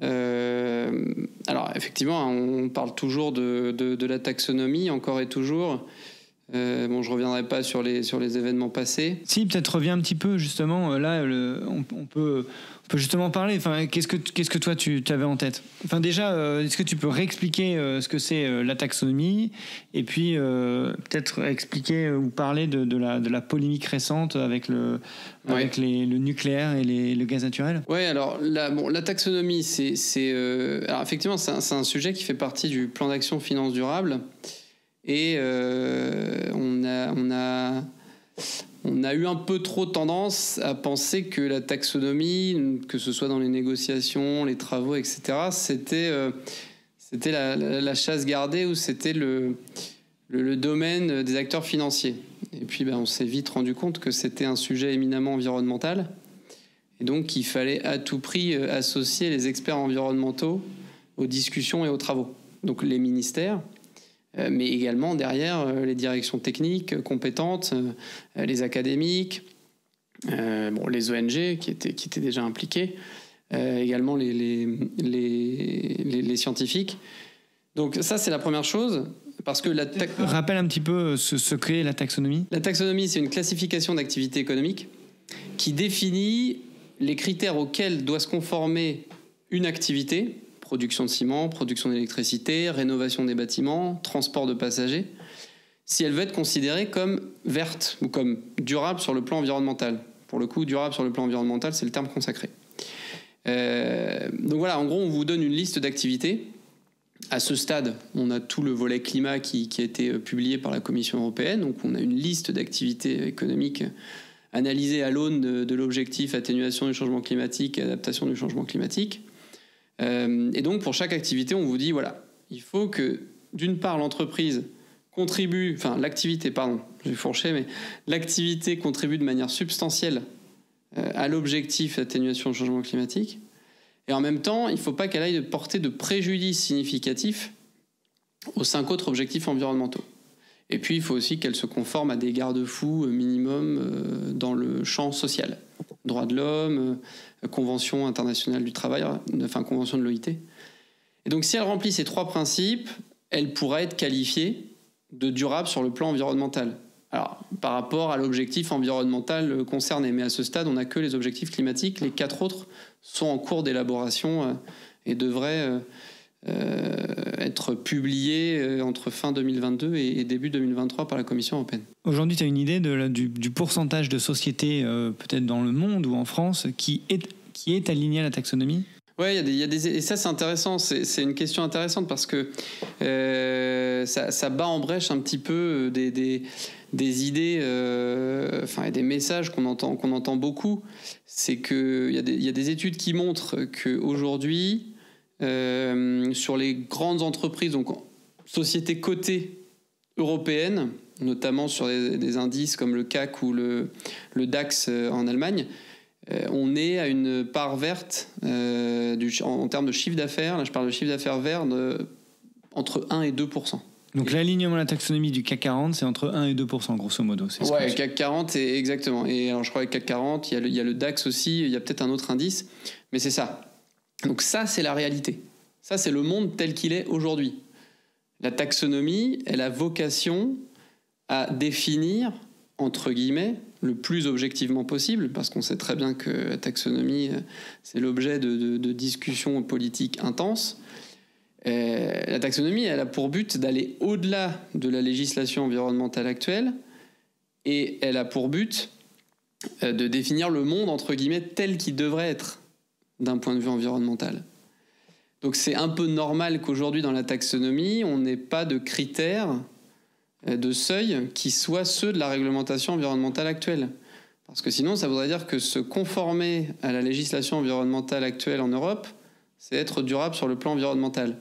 Alors effectivement, on parle toujours de la taxonomie, encore et toujours. Je reviendrai pas sur les événements passés. Si, peut-être reviens un petit peu justement. Là, on peut justement parler. Enfin, qu'est-ce que toi tu avais en tête? Enfin, déjà, est-ce que tu peux réexpliquer ce que c'est la taxonomie, et puis peut-être expliquer ou parler de la polémique récente avec le nucléaire et le gaz naturel? Ouais, alors la taxonomie, alors effectivement, c'est un sujet qui fait partie du plan d'action finance durable. Et on a eu un peu trop tendance à penser que la taxonomie, que ce soit dans les négociations, les travaux, etc., c'était la chasse gardée, ou c'était le domaine des acteurs financiers. Et puis on s'est vite rendu compte que c'était un sujet éminemment environnemental, et donc qu'il fallait à tout prix associer les experts environnementaux aux discussions et aux travaux. Donc les ministères, mais également derrière les directions techniques compétentes, les académiques, les ONG qui étaient déjà impliqués, également les scientifiques. Donc ça, c'est la première chose, parce que rappelle un petit peu ce qu'est la taxonomie. La taxonomie, c'est une classification d'activités économiques qui définit les critères auxquels doit se conformer une activité: production de ciment, production d'électricité, rénovation des bâtiments, transport de passagers, si elle veut être considérée comme verte ou comme durable sur le plan environnemental. Pour le coup, durable sur le plan environnemental, c'est le terme consacré. Donc voilà, en gros, on vous donne une liste d'activités. À ce stade, on a tout le volet climat qui a été publié par la Commission européenne. Donc on a une liste d'activités économiques analysées à l'aune de l'objectif atténuation du changement climatique et adaptation du changement climatique. Et donc pour chaque activité, on vous dit voilà, il faut que d'une part l'entreprise contribue, enfin l'activité, pardon, j'ai fourché, mais l'activité contribue de manière substantielle à l'objectif d'atténuation du changement climatique, et en même temps, il ne faut pas qu'elle aille porter de préjudice significatif aux 5 autres objectifs environnementaux. Et puis il faut aussi qu'elle se conforme à des garde-fous minimum dans le champ social. Droits de l'homme, Convention internationale du travail, enfin Convention de l'OIT. Et donc si elle remplit ces 3 principes, elle pourra être qualifiée de durable sur le plan environnemental. Alors, par rapport à l'objectif environnemental concerné. Mais à ce stade, on n'a que les objectifs climatiques. Les 4 autres sont en cours d'élaboration et devraient être publiés entre fin 2022 et début 2023 par la Commission européenne. Aujourd'hui, tu as une idée du pourcentage de sociétés, peut-être dans le monde ou en France, qui est aligné à la taxonomie? Oui, et ça c'est intéressant, c'est une question intéressante parce que ça bat en brèche un petit peu des idées, et des messages qu'on entend beaucoup. C'est qu'il y a des études qui montrent qu'aujourd'hui, sur les grandes entreprises, donc sociétés cotées européennes, notamment sur des indices comme le CAC ou le DAX en Allemagne, on est à une part verte en termes de chiffre d'affaires. Là, je parle de chiffre d'affaires vert entre 1 et 2%. Donc l'alignement de la taxonomie du CAC 40, c'est entre 1 et 2%, grosso modo. C'est ouais, le CAC 40, exactement. Et alors, je crois que le CAC 40, il y a le DAX aussi, il y a peut-être un autre indice, mais c'est ça. Donc ça, c'est la réalité. Ça, c'est le monde tel qu'il est aujourd'hui. La taxonomie, elle a vocation à définir, entre guillemets, le plus objectivement possible, parce qu'on sait très bien que la taxonomie, c'est l'objet de discussions politiques intenses. La taxonomie, elle a pour but d'aller au-delà de la législation environnementale actuelle, et elle a pour but de définir le monde, entre guillemets, tel qu'il devrait être d'un point de vue environnemental. Donc c'est un peu normal qu'aujourd'hui, dans la taxonomie, on n'ait pas de critères, de seuil, qui soient ceux de la réglementation environnementale actuelle. Parce que sinon, ça voudrait dire que se conformer à la législation environnementale actuelle en Europe, c'est être durable sur le plan environnemental.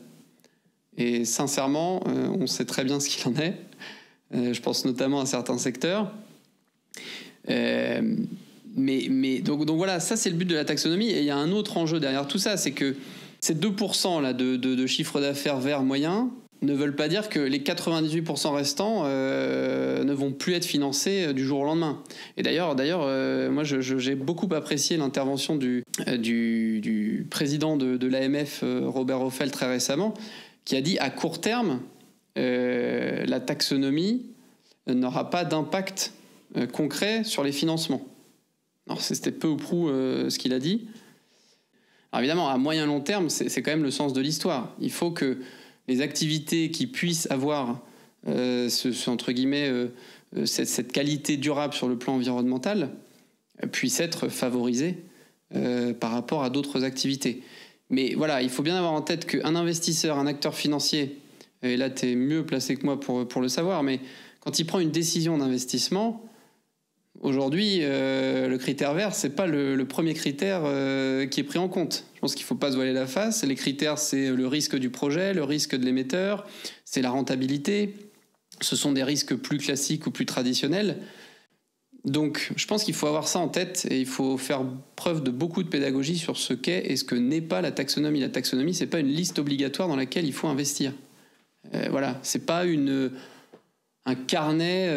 Et sincèrement, on sait très bien ce qu'il en est. Je pense notamment à certains secteurs. Donc voilà, ça c'est le but de la taxonomie. Et il y a un autre enjeu derrière tout ça, c'est que ces 2% là, de chiffre d'affaires vert moyen ne veulent pas dire que les 98% restants ne vont plus être financés du jour au lendemain. Et d'ailleurs, moi j'ai beaucoup apprécié l'intervention du président de l'AMF, Robert Ophèle, très récemment, qui a dit à court terme, la taxonomie n'aura pas d'impact concret sur les financements. Alors c'était peu ou prou ce qu'il a dit. Alors évidemment, à moyen long terme, c'est quand même le sens de l'histoire. Il faut que les activités qui puissent avoir entre guillemets, cette qualité durable sur le plan environnemental puissent être favorisées par rapport à d'autres activités. Mais voilà, il faut bien avoir en tête qu'un investisseur, un acteur financier, et là tu es mieux placé que moi pour le savoir, mais quand il prend une décision d'investissement, aujourd'hui, le critère vert, c'est pas le premier critère qui est pris en compte. Je pense qu'il faut pas se voiler la face. Les critères, c'est le risque du projet, le risque de l'émetteur, c'est la rentabilité. Ce sont des risques plus classiques ou plus traditionnels. Donc, je pense qu'il faut avoir ça en tête et il faut faire preuve de beaucoup de pédagogie sur ce qu'est et ce que n'est pas la taxonomie. La taxonomie, c'est pas une liste obligatoire dans laquelle il faut investir. Voilà, c'est pas un carnet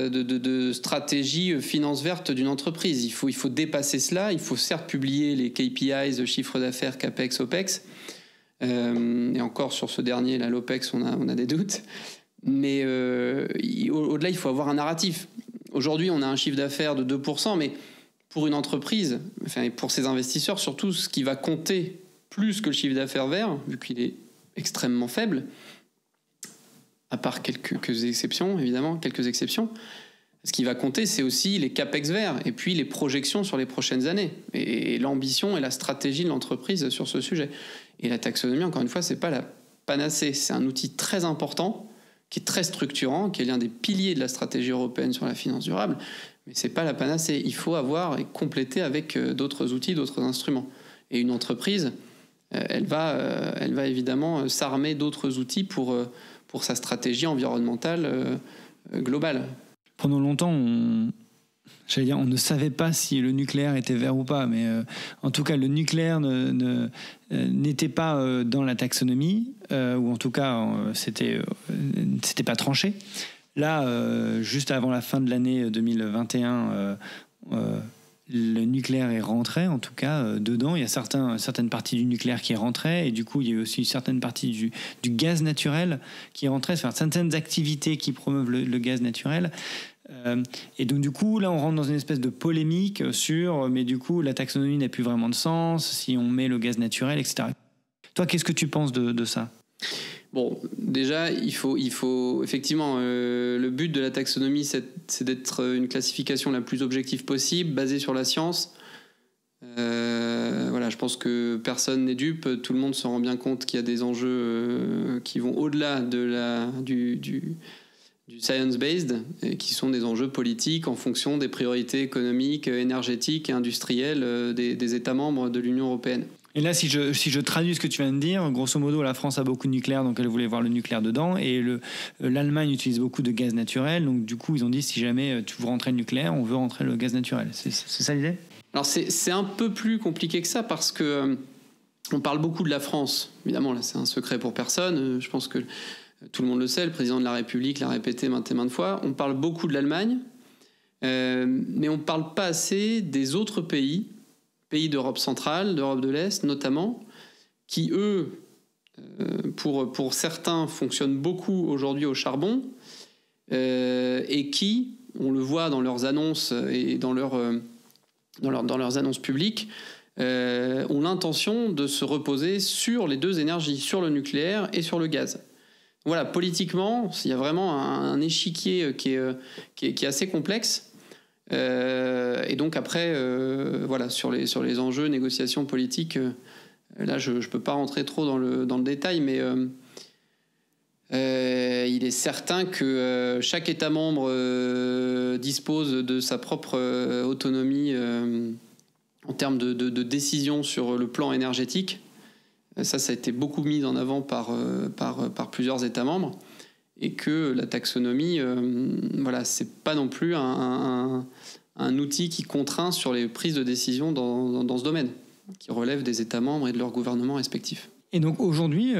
de stratégie finance verte d'une entreprise. Il faut dépasser cela. Il faut certes publier les KPIs, chiffre d'affaires, CAPEX, OPEX. Et encore sur ce dernier, là, l'OPEX, on a des doutes. Mais au-delà, il faut avoir un narratif. Aujourd'hui, on a un chiffre d'affaires de 2%, mais pour une entreprise, enfin, pour ses investisseurs, surtout, ce qui va compter plus que le chiffre d'affaires vert, vu qu'il est extrêmement faible, à part quelques exceptions, évidemment, quelques exceptions. Ce qui va compter, c'est aussi les CAPEX verts et puis les projections sur les prochaines années et l'ambition et la stratégie de l'entreprise sur ce sujet. Et la taxonomie, encore une fois, c'est pas la panacée. C'est un outil très important, qui est très structurant, qui est l'un des piliers de la stratégie européenne sur la finance durable, mais c'est pas la panacée. Il faut avoir et compléter avec d'autres outils, d'autres instruments. Et une entreprise, elle va évidemment s'armer d'autres outils pour sa stratégie environnementale globale. Pendant longtemps, on ne savait pas si le nucléaire était vert ou pas, mais en tout cas, le nucléaire n'était pas dans la taxonomie, ou en tout cas, c'était pas tranché. Là, juste avant la fin de l'année 2021, le nucléaire est rentré, en tout cas, dedans. Il y a certaines parties du nucléaire qui rentraient, et du coup, il y a eu aussi certaines parties du gaz naturel qui rentraient, enfin, certaines activités qui promeuvent le gaz naturel. Et donc, du coup, là, on rentre dans une espèce de polémique sur, mais du coup, la taxonomie n'a plus vraiment de sens si on met le gaz naturel, etc. Toi, qu'est-ce que tu penses de ça ? Bon, déjà, il faut effectivement, le but de la taxonomie, c'est d'être une classification la plus objective possible, basée sur la science. Voilà, je pense que personne n'est dupe, tout le monde se rend bien compte qu'il y a des enjeux qui vont au-delà du science-based, et qui sont des enjeux politiques en fonction des priorités économiques, énergétiques et industrielles des États membres de l'Union européenne. Et là, si je traduis ce que tu viens de dire, grosso modo, la France a beaucoup de nucléaire, donc elle voulait voir le nucléaire dedans, et l'Allemagne utilise beaucoup de gaz naturel, donc du coup, ils ont dit, si jamais tu veux rentrer le nucléaire, on veut rentrer le gaz naturel. C'est ça l'idée ? Alors c'est un peu plus compliqué que ça, parce que on parle beaucoup de la France. Évidemment, là, c'est un secret pour personne. Je pense que tout le monde le sait, le président de la République l'a répété maintes et maintes fois. On parle beaucoup de l'Allemagne, mais on ne parle pas assez des autres pays d'Europe centrale, d'Europe de l'Est notamment, qui, eux, pour certains, fonctionnent beaucoup aujourd'hui au charbon, et qui, on le voit dans leurs annonces et dans leurs annonces publiques, ont l'intention de se reposer sur les deux énergies, sur le nucléaire et sur le gaz. Voilà, politiquement, il y a vraiment un échiquier qui est assez complexe. Et donc après, voilà, sur les enjeux, négociations politiques, là je ne peux pas rentrer trop dans le détail, mais il est certain que chaque État membre dispose de sa propre autonomie en termes de décision sur le plan énergétique. Ça a été beaucoup mis en avant par plusieurs États membres. Et que la taxonomie, voilà, c'est pas non plus un outil qui contraint sur les prises de décision dans ce domaine, qui relève des États membres et de leurs gouvernements respectifs. Et donc aujourd'hui,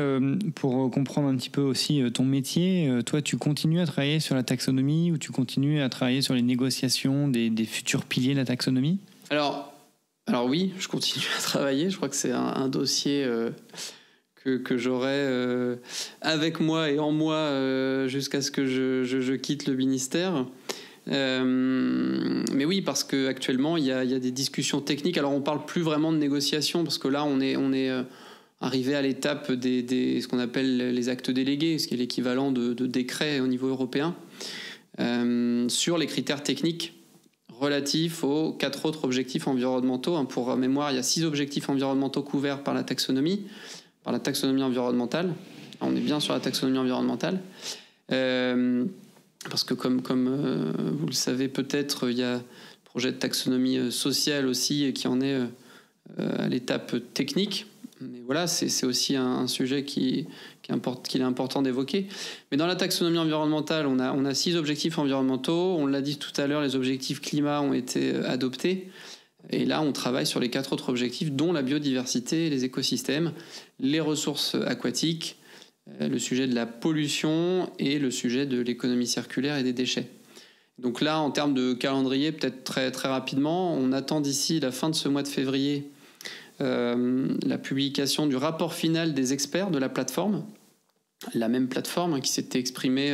pour comprendre un petit peu aussi ton métier, toi tu continues à travailler sur la taxonomie ou tu continues à travailler sur les négociations des futurs piliers de la taxonomie ? Alors oui, je continue à travailler. Je crois que c'est un dossier que j'aurai avec moi et en moi jusqu'à ce que je quitte le ministère. Mais oui, parce qu'actuellement, il y a des discussions techniques. Alors, on ne parle plus vraiment de négociations, parce que là, on est arrivé à l'étape ce qu'on appelle les actes délégués, ce qui est l'équivalent de décrets au niveau européen, sur les critères techniques relatifs aux 4 autres objectifs environnementaux. Pour mémoire, il y a 6 objectifs environnementaux couverts par la taxonomie environnementale. On est bien sur la taxonomie environnementale. Parce que comme vous le savez peut-être, il y a le projet de taxonomie sociale aussi qui en est à l'étape technique. Mais voilà, c'est aussi un sujet qu'il est important d'évoquer. Mais dans la taxonomie environnementale, on a 6 objectifs environnementaux. On l'a dit tout à l'heure, les objectifs climat ont été adoptés. Et là, on travaille sur les 4 autres objectifs, dont la biodiversité, les écosystèmes, les ressources aquatiques, le sujet de la pollution et le sujet de l'économie circulaire et des déchets. Donc là, en termes de calendrier, peut-être très, très rapidement, on attend d'ici la fin de ce mois de février la publication du rapport final des experts de la plateforme, la même plateforme qui s'était exprimée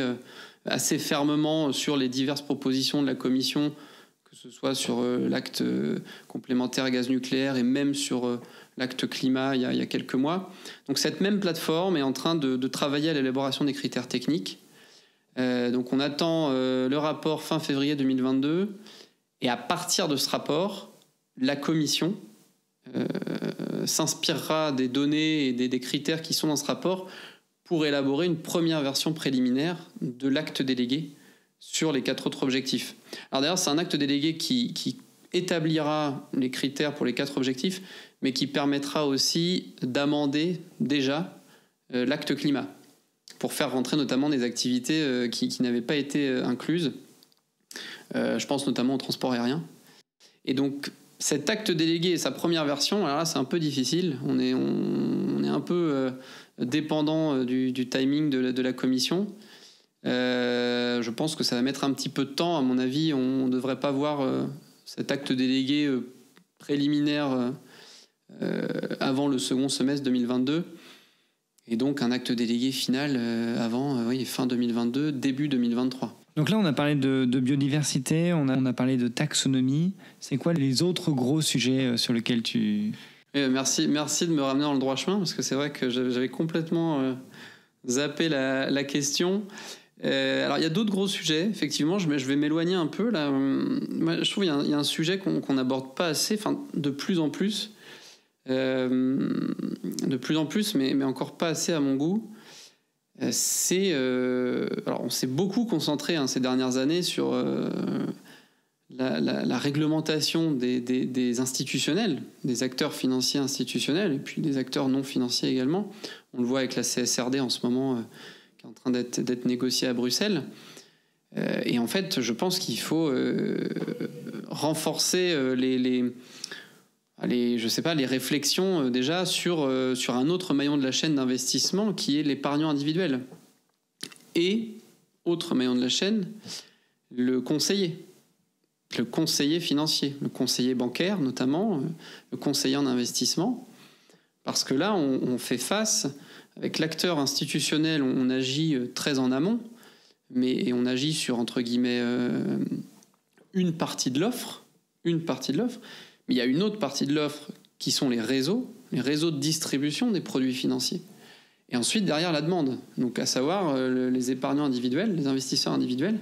assez fermement sur les diverses propositions de la Commission, que ce soit sur l'acte complémentaire gaz nucléaire et même sur l'acte climat il y a quelques mois. Donc cette même plateforme est en train de travailler à l'élaboration des critères techniques. Donc on attend le rapport fin février 2022 et à partir de ce rapport, la Commission s'inspirera des données et des critères qui sont dans ce rapport pour élaborer une première version préliminaire de l'acte délégué sur les 4 autres objectifs. Alors d'ailleurs, c'est un acte délégué qui établira les critères pour les 4 objectifs, mais qui permettra aussi d'amender déjà l'acte climat, pour faire rentrer notamment des activités qui n'avaient pas été incluses. Je pense notamment au transport aérien. Et donc, cet acte délégué et sa première version, alors là, c'est un peu difficile. On est un peu dépendant du timing de la Commission. Je pense que ça va mettre un petit peu de temps. À mon avis, on ne devrait pas voir cet acte délégué préliminaire avant le second semestre 2022. Et donc un acte délégué final avant fin 2022, début 2023. Donc là, on a parlé de biodiversité, on a parlé de taxonomie. C'est quoi les autres gros sujets sur lesquels tu... Merci de me ramener dans le droit chemin, parce que c'est vrai que j'avais complètement zappé la question. Alors, il y a d'autres gros sujets, effectivement. Je vais m'éloigner un peu. Là. Moi, je trouve qu'il y a un sujet qu'on n'aborde pas assez, de plus en plus. Mais encore pas assez à mon goût. Alors on s'est beaucoup concentré ces dernières années sur la réglementation des institutionnels, des acteurs financiers institutionnels, et puis des acteurs non financiers également. On le voit avec la CSRD en ce moment, qui est en train d'être négociée à Bruxelles. Et en fait, je pense qu'il faut renforcer les réflexions déjà sur un autre maillon de la chaîne d'investissement qui est l'épargnant individuel. Et, autre maillon de la chaîne, le conseiller financier, le conseiller bancaire notamment, le conseiller en investissement. Parce que là, on fait face, avec l'acteur institutionnel, on agit très en amont, mais on agit sur, entre guillemets, une partie de l'offre, mais il y a une autre partie de l'offre qui sont les réseaux de distribution des produits financiers. Et ensuite, derrière, la demande, donc à savoir les épargnants individuels, les investisseurs individuels.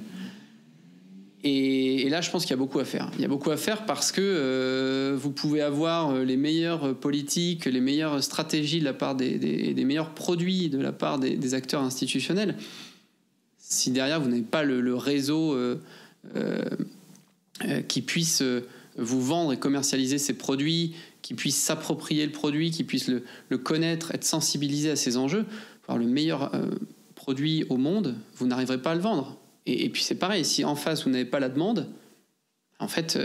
Et là, je pense qu'il y a beaucoup à faire. Il y a beaucoup à faire parce que vous pouvez avoir les meilleures politiques, les meilleures stratégies de la part des meilleurs produits de la part des acteurs institutionnels. Si derrière, vous n'avez pas le réseau qui puisse vous vendre et commercialiser ces produits, qui puisse s'approprier le produit, qui puisse le connaître, être sensibilisé à ces enjeux, avoir le meilleur produit au monde, vous n'arriverez pas à le vendre. Et puis c'est pareil, si en face vous n'avez pas la demande, en fait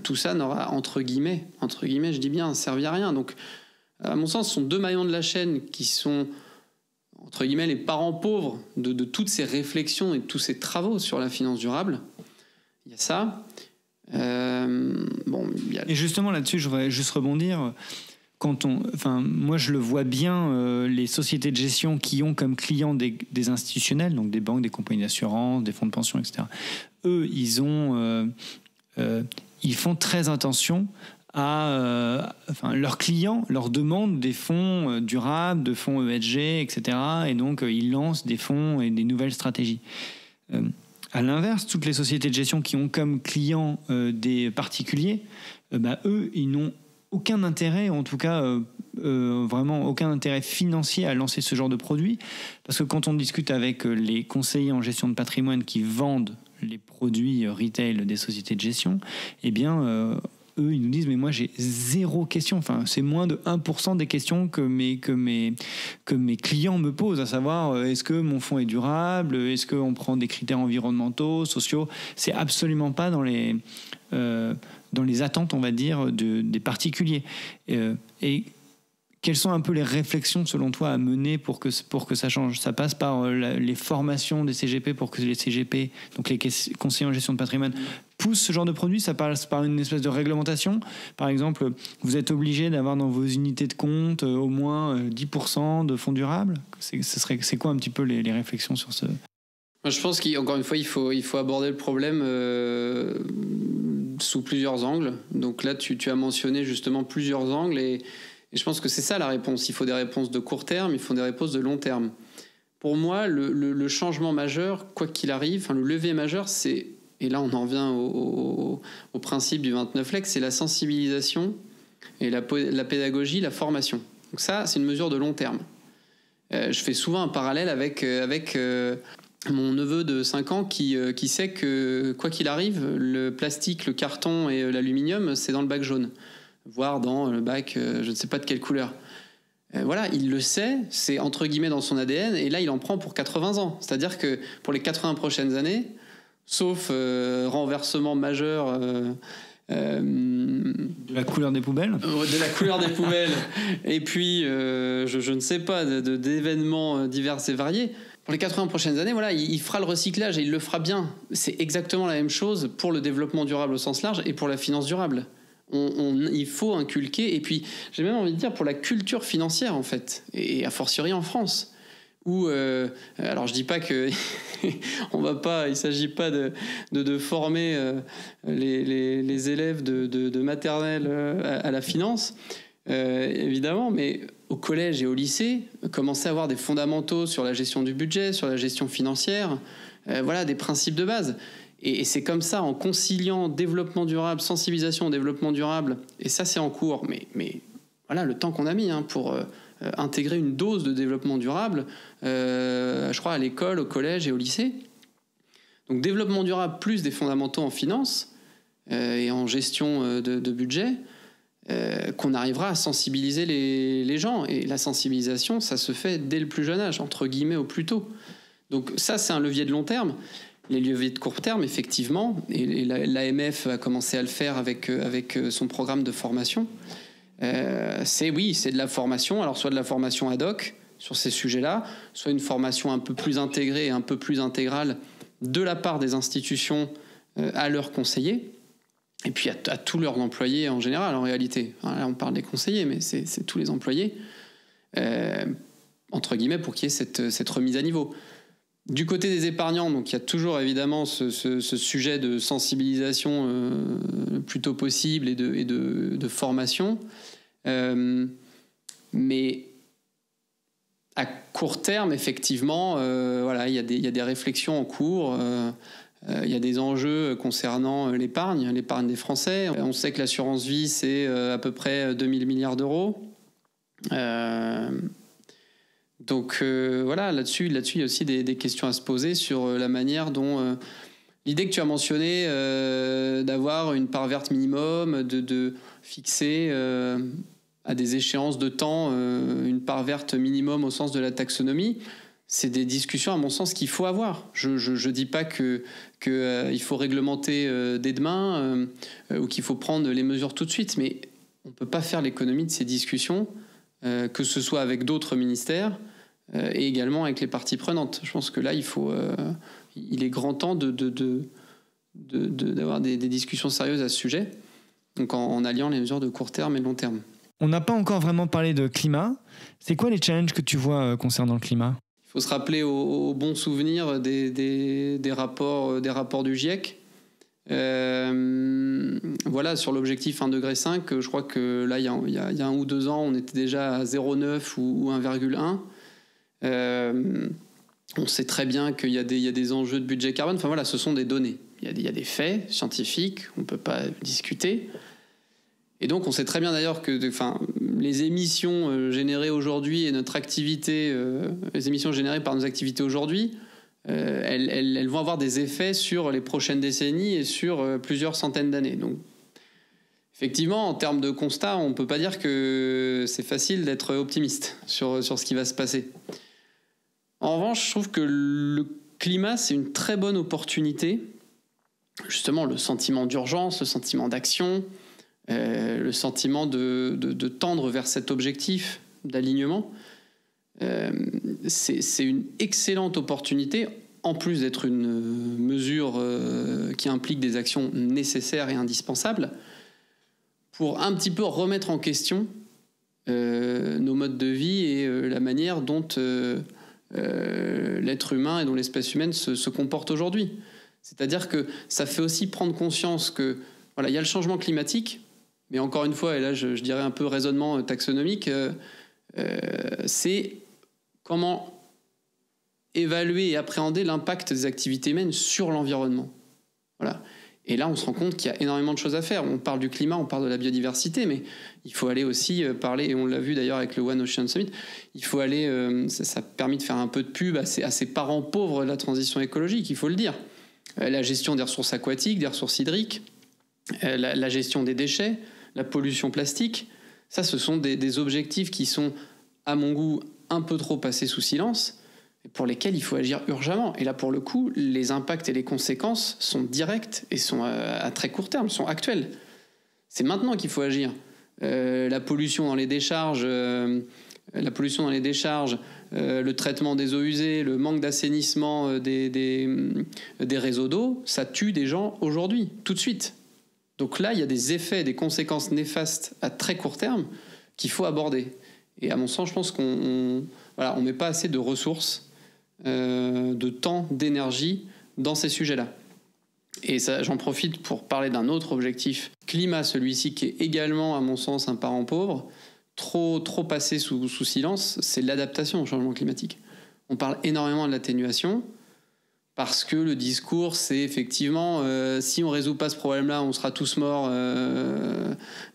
tout ça n'aura entre guillemets je dis bien, servi à rien. Donc à mon sens, ce sont deux maillons de la chaîne qui sont entre guillemets les parents pauvres de toutes ces réflexions et de tous ces travaux sur la finance durable. Il y a ça. Et justement là-dessus, je voudrais juste rebondir. Moi je le vois bien, les sociétés de gestion qui ont comme clients des institutionnels, donc des banques, des compagnies d'assurance, des fonds de pension, etc. Eux, ils font très attention à leurs clients leur demandent des fonds durables, de fonds ESG, etc. Et donc ils lancent des fonds et des nouvelles stratégies. À l'inverse, toutes les sociétés de gestion qui ont comme clients des particuliers, eux, ils n'ont aucun intérêt, en tout cas vraiment aucun intérêt financier à lancer ce genre de produit, parce que quand on discute avec les conseillers en gestion de patrimoine qui vendent les produits retail des sociétés de gestion, eh bien eux ils nous disent mais moi j'ai zéro question, c'est moins de 1% des questions que mes clients me posent, à savoir est-ce que mon fonds est durable, est-ce qu'on prend des critères environnementaux, sociaux, c'est absolument pas dans les attentes, on va dire, des particuliers. Et quelles sont un peu les réflexions, selon toi, à mener pour que ça change ? Ça passe par les formations des CGP pour que les CGP, donc les conseillers en gestion de patrimoine, poussent ce genre de produit. Ça passe par une espèce de réglementation. Par exemple, vous êtes obligé d'avoir dans vos unités de compte au moins 10% de fonds durables. C'est quoi un petit peu les réflexions sur ce... Je pense qu'encore une fois, il faut aborder le problème sous plusieurs angles. Donc là, tu as mentionné justement plusieurs angles et je pense que c'est ça la réponse. Il faut des réponses de court terme, il faut des réponses de long terme. Pour moi, le changement majeur, quoi qu'il arrive, le levier majeur, c'est, et là on en revient au principe du 29 Lex, c'est la sensibilisation et la pédagogie, la formation. Donc ça, c'est une mesure de long terme. Je fais souvent un parallèle avec mon neveu de 5 ans qui sait que, quoi qu'il arrive, le plastique, le carton et l'aluminium, c'est dans le bac jaune, voire dans le bac, je ne sais pas de quelle couleur. Voilà, il le sait, c'est entre guillemets dans son ADN, et là, il en prend pour 80 ans. C'est-à-dire que pour les 80 prochaines années, sauf renversement majeur... de la couleur des poubelles. De la couleur des poubelles. Et puis, je ne sais pas, d'événements divers et variés. Pour les 80 prochaines années, voilà, il fera le recyclage et il le fera bien. C'est exactement la même chose pour le développement durable au sens large et pour la finance durable. Il faut inculquer, et puis j'ai même envie de dire pour la culture financière en fait, et a fortiori en France, où alors je dis pas que on va pas, il s'agit pas de former les élèves de maternelle à la finance, évidemment, mais au collège et au lycée, commencer à avoir des fondamentaux sur la gestion du budget, sur la gestion financière, voilà, des principes de base. Et c'est comme ça, en conciliant développement durable, sensibilisation au développement durable, et ça c'est en cours, mais voilà le temps qu'on a mis pour intégrer une dose de développement durable, je crois à l'école, au collège et au lycée. Donc développement durable plus des fondamentaux en finance, et en gestion de budget, qu'on arrivera à sensibiliser les gens. Et la sensibilisation, ça se fait dès le plus jeune âge, entre guillemets, au plus tôt. Donc ça, c'est un levier de long terme. Les leviers de court terme, effectivement, et l'AMF a commencé à le faire avec son programme de formation, c'est de la formation, alors soit de la formation ad hoc sur ces sujets-là, soit une formation un peu plus intégrée et un peu plus intégrale de la part des institutions à leurs conseillers, et puis à tous leurs employés en général, en réalité. Là, on parle des conseillers, mais c'est tous les employés, entre guillemets, pour qu'il y ait cette remise à niveau. Du côté des épargnants, donc il y a toujours évidemment ce sujet de sensibilisation le plus tôt possible et de formation. Mais à court terme, effectivement, il y a des réflexions en cours. Il y a des enjeux concernant l'épargne des Français. On sait que l'assurance vie, c'est à peu près 2000 milliards d'euros. Donc là-dessus, il y a aussi des questions à se poser sur la manière dont... l'idée que tu as mentionnée d'avoir une part verte minimum, de fixer à des échéances de temps une part verte minimum au sens de la taxonomie, c'est des discussions, à mon sens, qu'il faut avoir. Je dis pas qu'il faut réglementer dès demain ou qu'il faut prendre les mesures tout de suite, mais on ne peut pas faire l'économie de ces discussions, que ce soit avec d'autres ministères et également avec les parties prenantes. Je pense que là, il est grand temps d'avoir des discussions sérieuses à ce sujet, donc en alliant les mesures de court terme et de long terme. On n'a pas encore vraiment parlé de climat. C'est quoi les challenges que tu vois concernant le climat ? Il faut se rappeler au bon souvenir des rapports du GIEC. Sur l'objectif 1,5 degré, je crois que là, il y a 1 ou 2 ans, on était déjà à 0,9 ou 1,1. On sait très bien qu'il y a des enjeux de budget carbone. Enfin voilà, ce sont des données. Il y a des faits scientifiques, on ne peut pas discuter. Et donc, on sait très bien d'ailleurs que les émissions générées aujourd'hui et notre activité, les émissions générées par nos activités aujourd'hui, elles vont avoir des effets sur les prochaines décennies et sur plusieurs centaines d'années. Donc, effectivement, en termes de constat, on ne peut pas dire que c'est facile d'être optimiste sur ce qui va se passer. En revanche, je trouve que le climat, c'est une très bonne opportunité. Justement, le sentiment d'urgence, le sentiment d'action, le sentiment de tendre vers cet objectif d'alignement, c'est une excellente opportunité, en plus d'être une mesure qui implique des actions nécessaires et indispensables, pour un petit peu remettre en question nos modes de vie et la manière dont l'être humain et dont l'espèce humaine se comporte aujourd'hui. C'est-à-dire que ça fait aussi prendre conscience que il y a le changement climatique, mais encore une fois, et là je dirais un peu raisonnement taxonomique, c'est comment évaluer et appréhender l'impact des activités humaines sur l'environnement. Voilà. Et là, on se rend compte qu'il y a énormément de choses à faire. On parle du climat, on parle de la biodiversité, mais il faut aller aussi parler, et on l'a vu d'ailleurs avec le One Ocean Summit, il faut aller, ça a permis de faire un peu de pub à ces parents pauvres de la transition écologique, il faut le dire. La gestion des ressources aquatiques, des ressources hydriques, la gestion des déchets, la pollution plastique, ça, ce sont des objectifs qui sont, à mon goût, un peu trop passés sous silence, et pour lesquels il faut agir urgemment. Et là, pour le coup, les impacts et les conséquences sont directs et sont à très court terme, sont actuels. C'est maintenant qu'il faut agir. La pollution dans les décharges, le traitement des eaux usées, le manque d'assainissement des réseaux d'eau, ça tue des gens aujourd'hui, tout de suite. Donc là, il y a des effets, des conséquences néfastes à très court terme qu'il faut aborder. Et à mon sens, je pense qu'on ne met pas assez de ressources, de temps, d'énergie dans ces sujets-là. Et ça, j'en profite pour parler d'un autre objectif climat, celui-ci qui est également, à mon sens, un parent pauvre, trop passé sous silence, c'est l'adaptation au changement climatique. On parle énormément de l'atténuation, parce que le discours, c'est effectivement, si on ne résout pas ce problème-là, on sera tous morts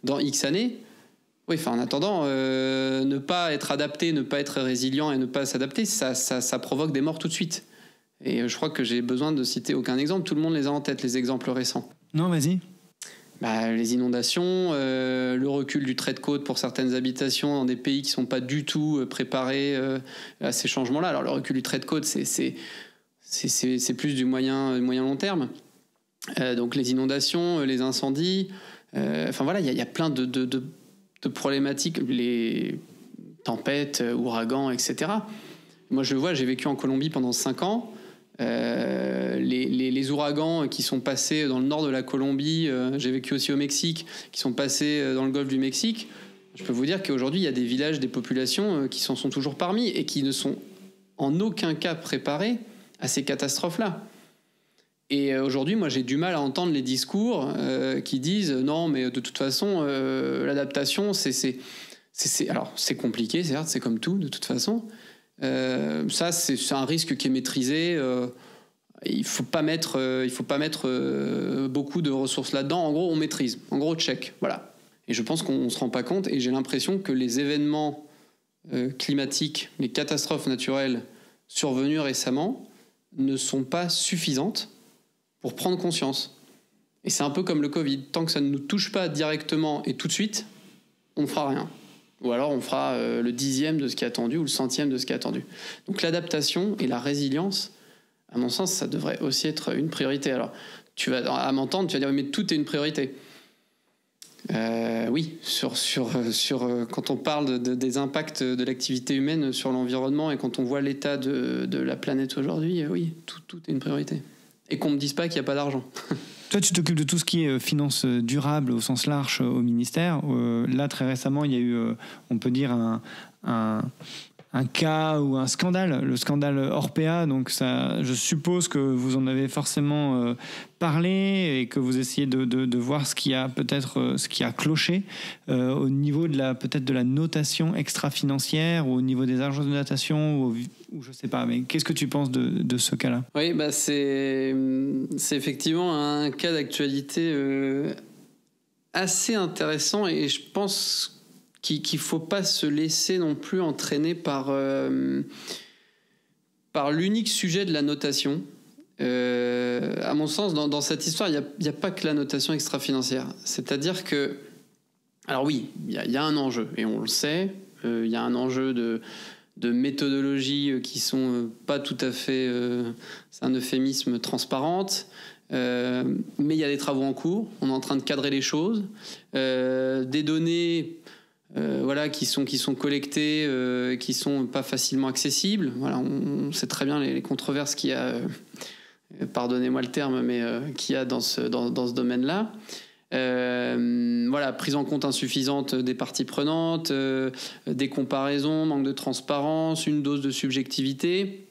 dans X années. Oui, en attendant, ne pas être adapté, ne pas être résilient et ne pas s'adapter, ça provoque des morts tout de suite. Et je crois que j'ai besoin de citer aucun exemple. Tout le monde les a en tête, les exemples récents. Non, vas-y. les inondations, le recul du trait de côte pour certaines habitations dans des pays qui ne sont pas du tout préparés à ces changements-là. Alors le recul du trait de côte, c'est plus du moyen long terme. Donc les inondations, les incendies, il y a plein de problématiques, les tempêtes, ouragans, etc. Moi je le vois, j'ai vécu en Colombie pendant 5 ans. Les ouragans qui sont passés dans le nord de la Colombie, j'ai vécu aussi au Mexique, qui sont passés dans le golfe du Mexique, je peux vous dire qu'aujourd'hui il y a des villages, des populations qui s'en sont toujours parmi et qui ne sont en aucun cas préparés à ces catastrophes-là. Et aujourd'hui, moi j'ai du mal à entendre les discours qui disent non mais de toute façon l'adaptation alors c'est compliqué, certes, c'est comme tout de toute façon. Ça, c'est un risque qui est maîtrisé. Il faut pas mettre beaucoup de ressources là-dedans. En gros, on maîtrise. En gros, check. Voilà. Et je pense qu'on se rend pas compte. Et j'ai l'impression que les événements climatiques, les catastrophes naturelles survenues récemment, ne sont pas suffisantes pour prendre conscience. Et c'est un peu comme le Covid. Tant que ça ne nous touche pas directement et tout de suite, on ne fera rien. Ou alors on fera le 10e de ce qui est attendu ou le 100e de ce qui est attendu. Donc l'adaptation et la résilience, à mon sens, ça devrait aussi être une priorité. Alors, à m'entendre, tu vas dire, mais tout est une priorité. Oui, quand on parle des impacts de l'activité humaine sur l'environnement et quand on voit l'état de la planète aujourd'hui, oui, tout est une priorité. Et qu'on ne me dise pas qu'il n'y a pas d'argent. Toi, tu t'occupes de tout ce qui est finance durable au sens large au ministère. Là, très récemment, il y a eu, on peut dire, un cas ou un scandale, le scandale Orpea. Donc ça, je suppose que vous en avez forcément parlé et que vous essayez de voir ce qui a peut-être ce qui a cloché au niveau peut-être de la notation extra-financière ou au niveau des agences de notation ou je sais pas. Mais qu'est-ce que tu penses de ce cas-là ? Oui, c'est effectivement un cas d'actualité assez intéressant et je pense qu'il ne faut pas se laisser non plus entraîner par l'unique sujet de la notation. À mon sens, dans cette histoire, il n'y a pas que la notation extra-financière. C'est-à-dire que, alors oui, il y a un enjeu, et on le sait, il y a un enjeu de méthodologies qui sont pas tout à fait, c'est un euphémisme, transparente. Mais il y a des travaux en cours, on est en train de cadrer les choses, des données qui sont collectées, qui sont pas facilement accessibles. Voilà, on sait très bien les controverses qu'il y a, pardonnez-moi le terme, mais qu'il y a dans ce domaine-là. Prise en compte insuffisante des parties prenantes, des comparaisons, manque de transparence, une dose de subjectivité.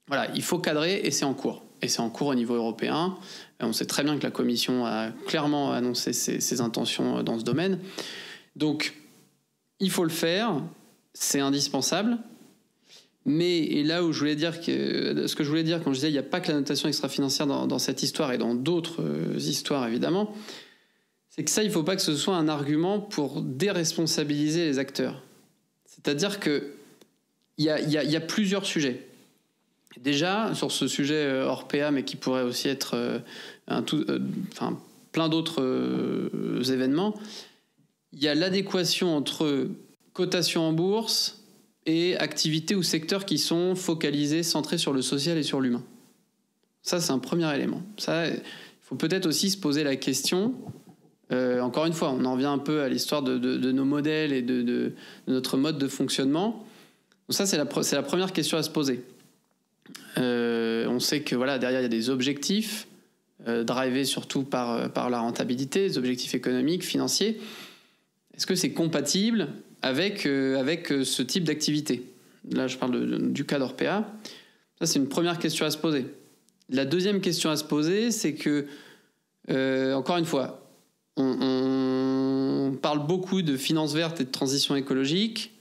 Voilà, il faut cadrer et c'est en cours. Et c'est en cours au niveau européen. On sait très bien que la Commission a clairement annoncé ses intentions dans ce domaine. Donc, il faut le faire, c'est indispensable. Mais et là où ce que je voulais dire quand je disais il n'y a pas que la notation extra-financière dans cette histoire et dans d'autres histoires évidemment, c'est que ça, il ne faut pas que ce soit un argument pour déresponsabiliser les acteurs. C'est-à-dire qu'il y a plusieurs sujets. Déjà, sur ce sujet Orpea, mais qui pourrait aussi être plein d'autres événements, il y a l'adéquation entre cotation en bourse et activités ou secteurs qui sont focalisés, centrés sur le social et sur l'humain. Ça, c'est un premier élément. Ça, il faut peut-être aussi se poser la question. Encore une fois, on en revient un peu à l'histoire de nos modèles et de notre mode de fonctionnement. Donc ça, c'est la première question à se poser. On sait que derrière, il y a des objectifs drivés surtout par la rentabilité, des objectifs économiques, financiers. Est-ce que c'est compatible avec ce type d'activité ? Là, je parle du cas d'Orpea. Ça, c'est une première question à se poser. La deuxième question à se poser, c'est que, encore une fois, on parle beaucoup de finances vertes et de transition écologique,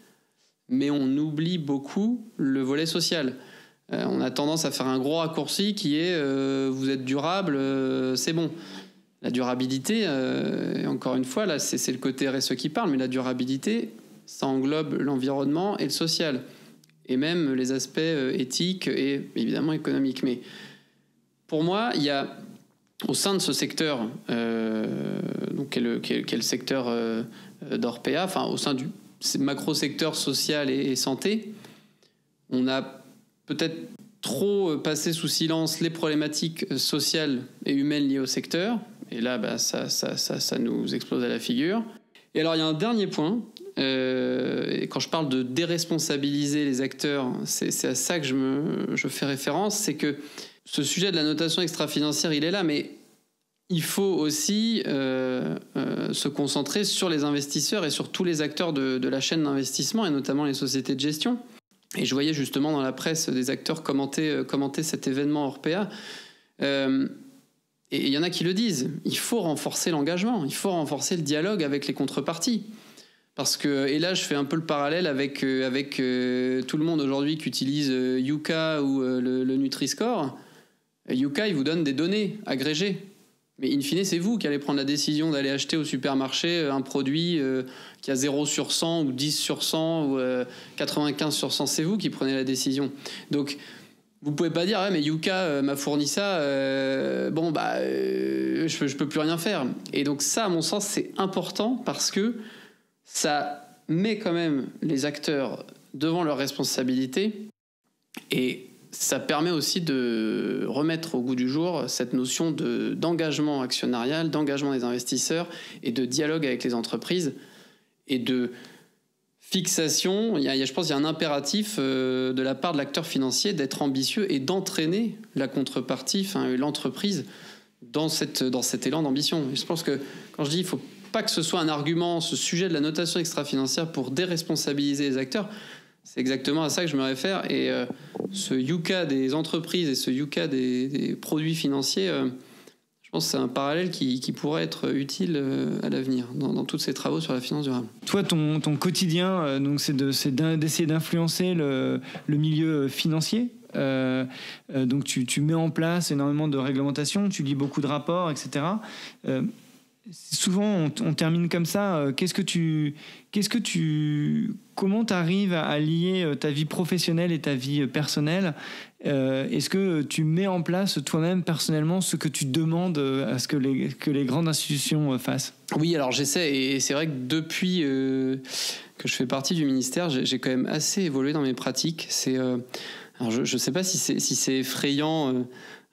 mais on oublie beaucoup le volet social. On a tendance à faire un gros raccourci qui est vous êtes durable, c'est bon. La durabilité, encore une fois, là, c'est le côté RSE qui parle, mais la durabilité, ça englobe l'environnement et le social, et même les aspects éthiques et évidemment économiques. Mais pour moi, il y a au sein de ce secteur, donc qui est le secteur d'Orpea, enfin au sein du macro-secteur social et santé, on a peut-être trop passé sous silence les problématiques sociales et humaines liées au secteur. Et là, ça nous explose à la figure. Et alors, il y a un dernier point. Et quand je parle de déresponsabiliser les acteurs, c'est à ça que je fais référence. C'est que ce sujet de la notation extra-financière, il est là, mais il faut aussi se concentrer sur les investisseurs et sur tous les acteurs de la chaîne d'investissement, et notamment les sociétés de gestion. Et je voyais justement dans la presse des acteurs commenter cet événement Orpea. Et il y en a qui le disent. Il faut renforcer l'engagement, il faut renforcer le dialogue avec les contreparties. Parce que, et là je fais un peu le parallèle avec tout le monde aujourd'hui qui utilise Yuka ou le Nutri-Score. Yuka, il vous donne des données agrégées. Mais in fine, c'est vous qui allez prendre la décision d'aller acheter au supermarché un produit qui a 0 sur 100 ou 10 sur 100 ou 95 sur 100. C'est vous qui prenez la décision. Donc, vous pouvez pas dire mais Yuka m'a fourni ça, je peux plus rien faire. Et donc ça, à mon sens, c'est important parce que ça met quand même les acteurs devant leurs responsabilités et ça permet aussi de remettre au goût du jour cette notion d'engagement actionnarial, d'engagement des investisseurs et de dialogue avec les entreprises et de fixation. Je pense qu'il y a un impératif de la part de l'acteur financier d'être ambitieux et d'entraîner la contrepartie, l'entreprise, dans cet élan d'ambition. Et je pense que quand je dis il ne faut pas que ce soit un argument, ce sujet de la notation extra-financière pour déresponsabiliser les acteurs, c'est exactement à ça que je me réfère. Et ce Yuka des entreprises et ce Yuka des produits financiers, je pense que c'est un parallèle qui pourrait être utile à l'avenir dans tous ces travaux sur la finance durable. Toi, ton quotidien, donc c'est d'essayer d'influencer le milieu financier. Donc tu mets en place énormément de réglementations, tu lis beaucoup de rapports, etc. Souvent on termine comme ça. Comment tu arrives à lier ta vie professionnelle et ta vie personnelle? Est-ce que tu mets en place toi-même personnellement ce que tu demandes à ce que les grandes institutions fassent? Oui, alors j'essaie, et c'est vrai que depuis que je fais partie du ministère, j'ai quand même assez évolué dans mes pratiques. Alors je ne sais pas si c'est effrayant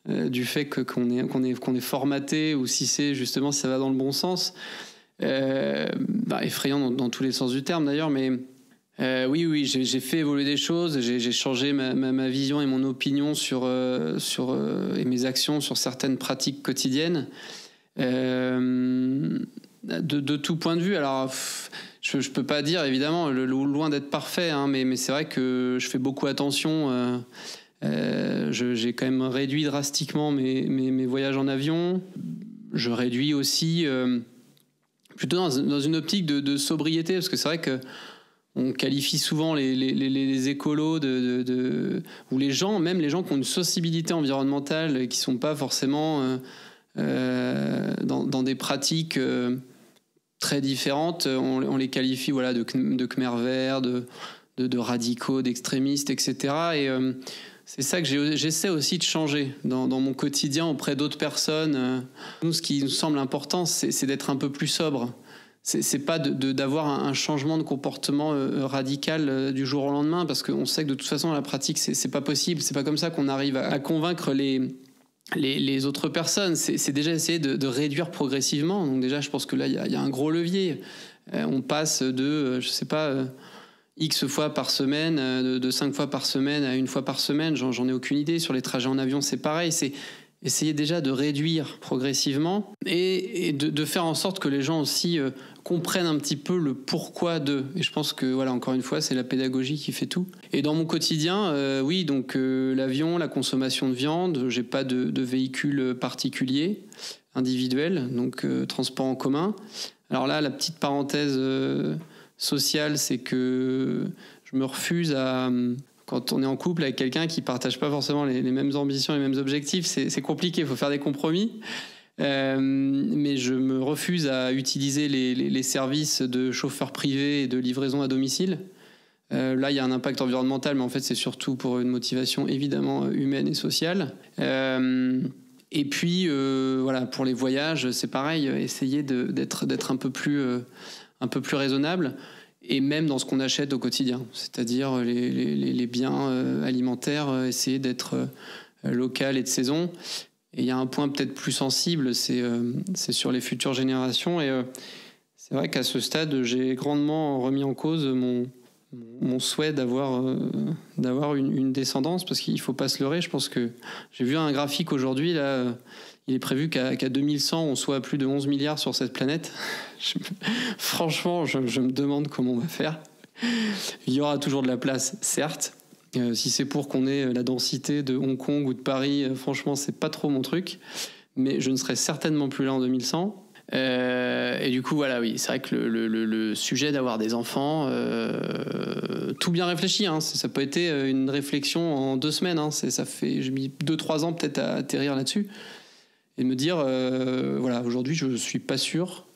du fait qu'on est formaté, ou si ça va dans le bon sens. Effrayant dans tous les sens du terme d'ailleurs, mais oui, j'ai fait évoluer des choses, j'ai changé ma vision et mon opinion et mes actions sur certaines pratiques quotidiennes, de tout point de vue. Alors je peux pas dire évidemment, loin d'être parfait, hein, mais c'est vrai que je fais beaucoup attention. J'ai quand même réduit drastiquement mes voyages en avion. Je réduis aussi plutôt dans une optique de sobriété, parce que c'est vrai que on qualifie souvent les écolos ou les gens qui ont une sensibilité environnementale, qui sont pas forcément dans des pratiques très différentes. On les qualifie de Khmer vert, de radicaux, d'extrémistes, etc. Et c'est ça que j'essaie aussi de changer dans mon quotidien auprès d'autres personnes. Nous, ce qui nous semble important, c'est d'être un peu plus sobre. C'est pas d'avoir un changement de comportement radical du jour au lendemain, parce qu'on sait que de toute façon, dans la pratique, c'est pas possible. C'est pas comme ça qu'on arrive à convaincre les autres personnes. C'est déjà essayer de réduire progressivement. Donc déjà, je pense que là, il y a un gros levier. On passe de, X fois par semaine, de 5 fois par semaine à 1 fois par semaine. J'en ai aucune idée. Sur les trajets en avion, c'est pareil. C'est essayer déjà de réduire progressivement et de faire en sorte que les gens aussi comprennent un petit peu le pourquoi d'eux. Et je pense que, encore une fois, c'est la pédagogie qui fait tout. Et dans mon quotidien, l'avion, la consommation de viande, j'ai pas de véhicule particulier, individuel, donc transport en commun. Alors là, la petite parenthèse sociale, c'est que je me refuse quand on est en couple avec quelqu'un qui ne partage pas forcément les mêmes ambitions, les mêmes objectifs, c'est compliqué, il faut faire des compromis. Mais je me refuse à utiliser les services de chauffeurs privés et de livraison à domicile. Là, il y a un impact environnemental, mais en fait, c'est surtout pour une motivation évidemment humaine et sociale. Et puis, voilà, pour les voyages, c'est pareil, essayer d'être un peu plus raisonnable. Et même dans ce qu'on achète au quotidien, c'est-à-dire les biens alimentaires, essayer d'être local et de saison. Et il y a un point peut-être plus sensible, c'est sur les futures générations. Et c'est vrai qu'à ce stade, j'ai grandement remis en cause mon souhait d'avoir une descendance, parce qu'il ne faut pas se leurrer. Je pense que j'ai vu un graphique aujourd'hui, là, il est prévu qu'à 2100, on soit à plus de 11 milliards sur cette planète. Franchement, je me demande comment on va faire. Il y aura toujours de la place, certes. Si c'est pour qu'on ait la densité de Hong Kong ou de Paris, franchement, c'est pas trop mon truc. Mais je ne serai certainement plus là en 2100. Et du coup, voilà, oui, c'est vrai que le sujet d'avoir des enfants, tout bien réfléchi, hein, ça peut être une réflexion en 2 semaines. Hein, j'ai mis 2-3 ans peut-être à atterrir là-dessus. Et me dire, voilà, aujourd'hui, je ne suis pas sûr,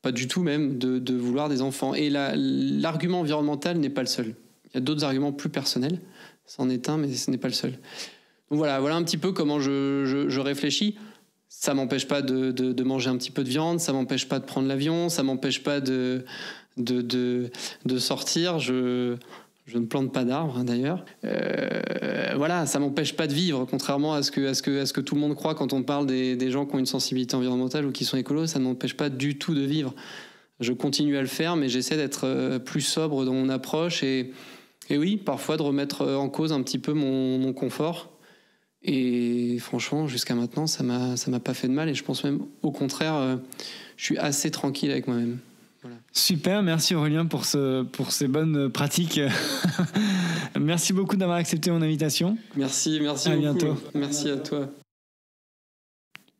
pas du tout même, de vouloir des enfants. Et l'argument environnemental n'est pas le seul. Il y a d'autres arguments plus personnels. C'en est un, mais ce n'est pas le seul. Donc voilà un petit peu comment je réfléchis. Ça ne m'empêche pas de manger un petit peu de viande, ça ne m'empêche pas de prendre l'avion, ça ne m'empêche pas de sortir. Je ne plante pas d'arbres, hein, d'ailleurs. Voilà, ça m'empêche pas de vivre, contrairement à ce que tout le monde croit quand on parle des gens qui ont une sensibilité environnementale ou qui sont écolos. Ça ne m'empêche pas du tout de vivre. Je continue à le faire, mais j'essaie d'être plus sobre dans mon approche et oui, parfois de remettre en cause un petit peu mon confort. Et franchement, jusqu'à maintenant, ça m'a pas fait de mal. Et je pense même, au contraire, je suis assez tranquille avec moi-même. Voilà. Super, merci Aurélien pour ces bonnes pratiques. Merci beaucoup d'avoir accepté mon invitation. Merci à beaucoup. Bientôt. Merci à toi.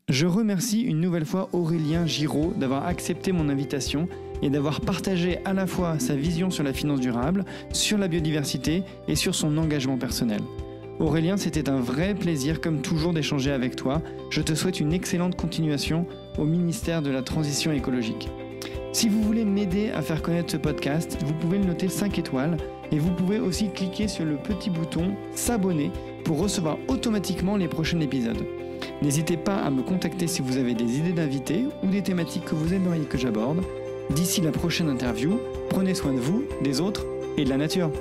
Je remercie une nouvelle fois Aurélien Giraud d'avoir accepté mon invitation et d'avoir partagé à la fois sa vision sur la finance durable, sur la biodiversité et sur son engagement personnel. Aurélien, c'était un vrai plaisir comme toujours d'échanger avec toi. Je te souhaite une excellente continuation au ministère de la Transition écologique. Si vous voulez m'aider à faire connaître ce podcast, vous pouvez le noter 5 étoiles et vous pouvez aussi cliquer sur le petit bouton « S'abonner » pour recevoir automatiquement les prochains épisodes. N'hésitez pas à me contacter si vous avez des idées d'invités ou des thématiques que vous aimeriez que j'aborde. D'ici la prochaine interview, prenez soin de vous, des autres et de la nature.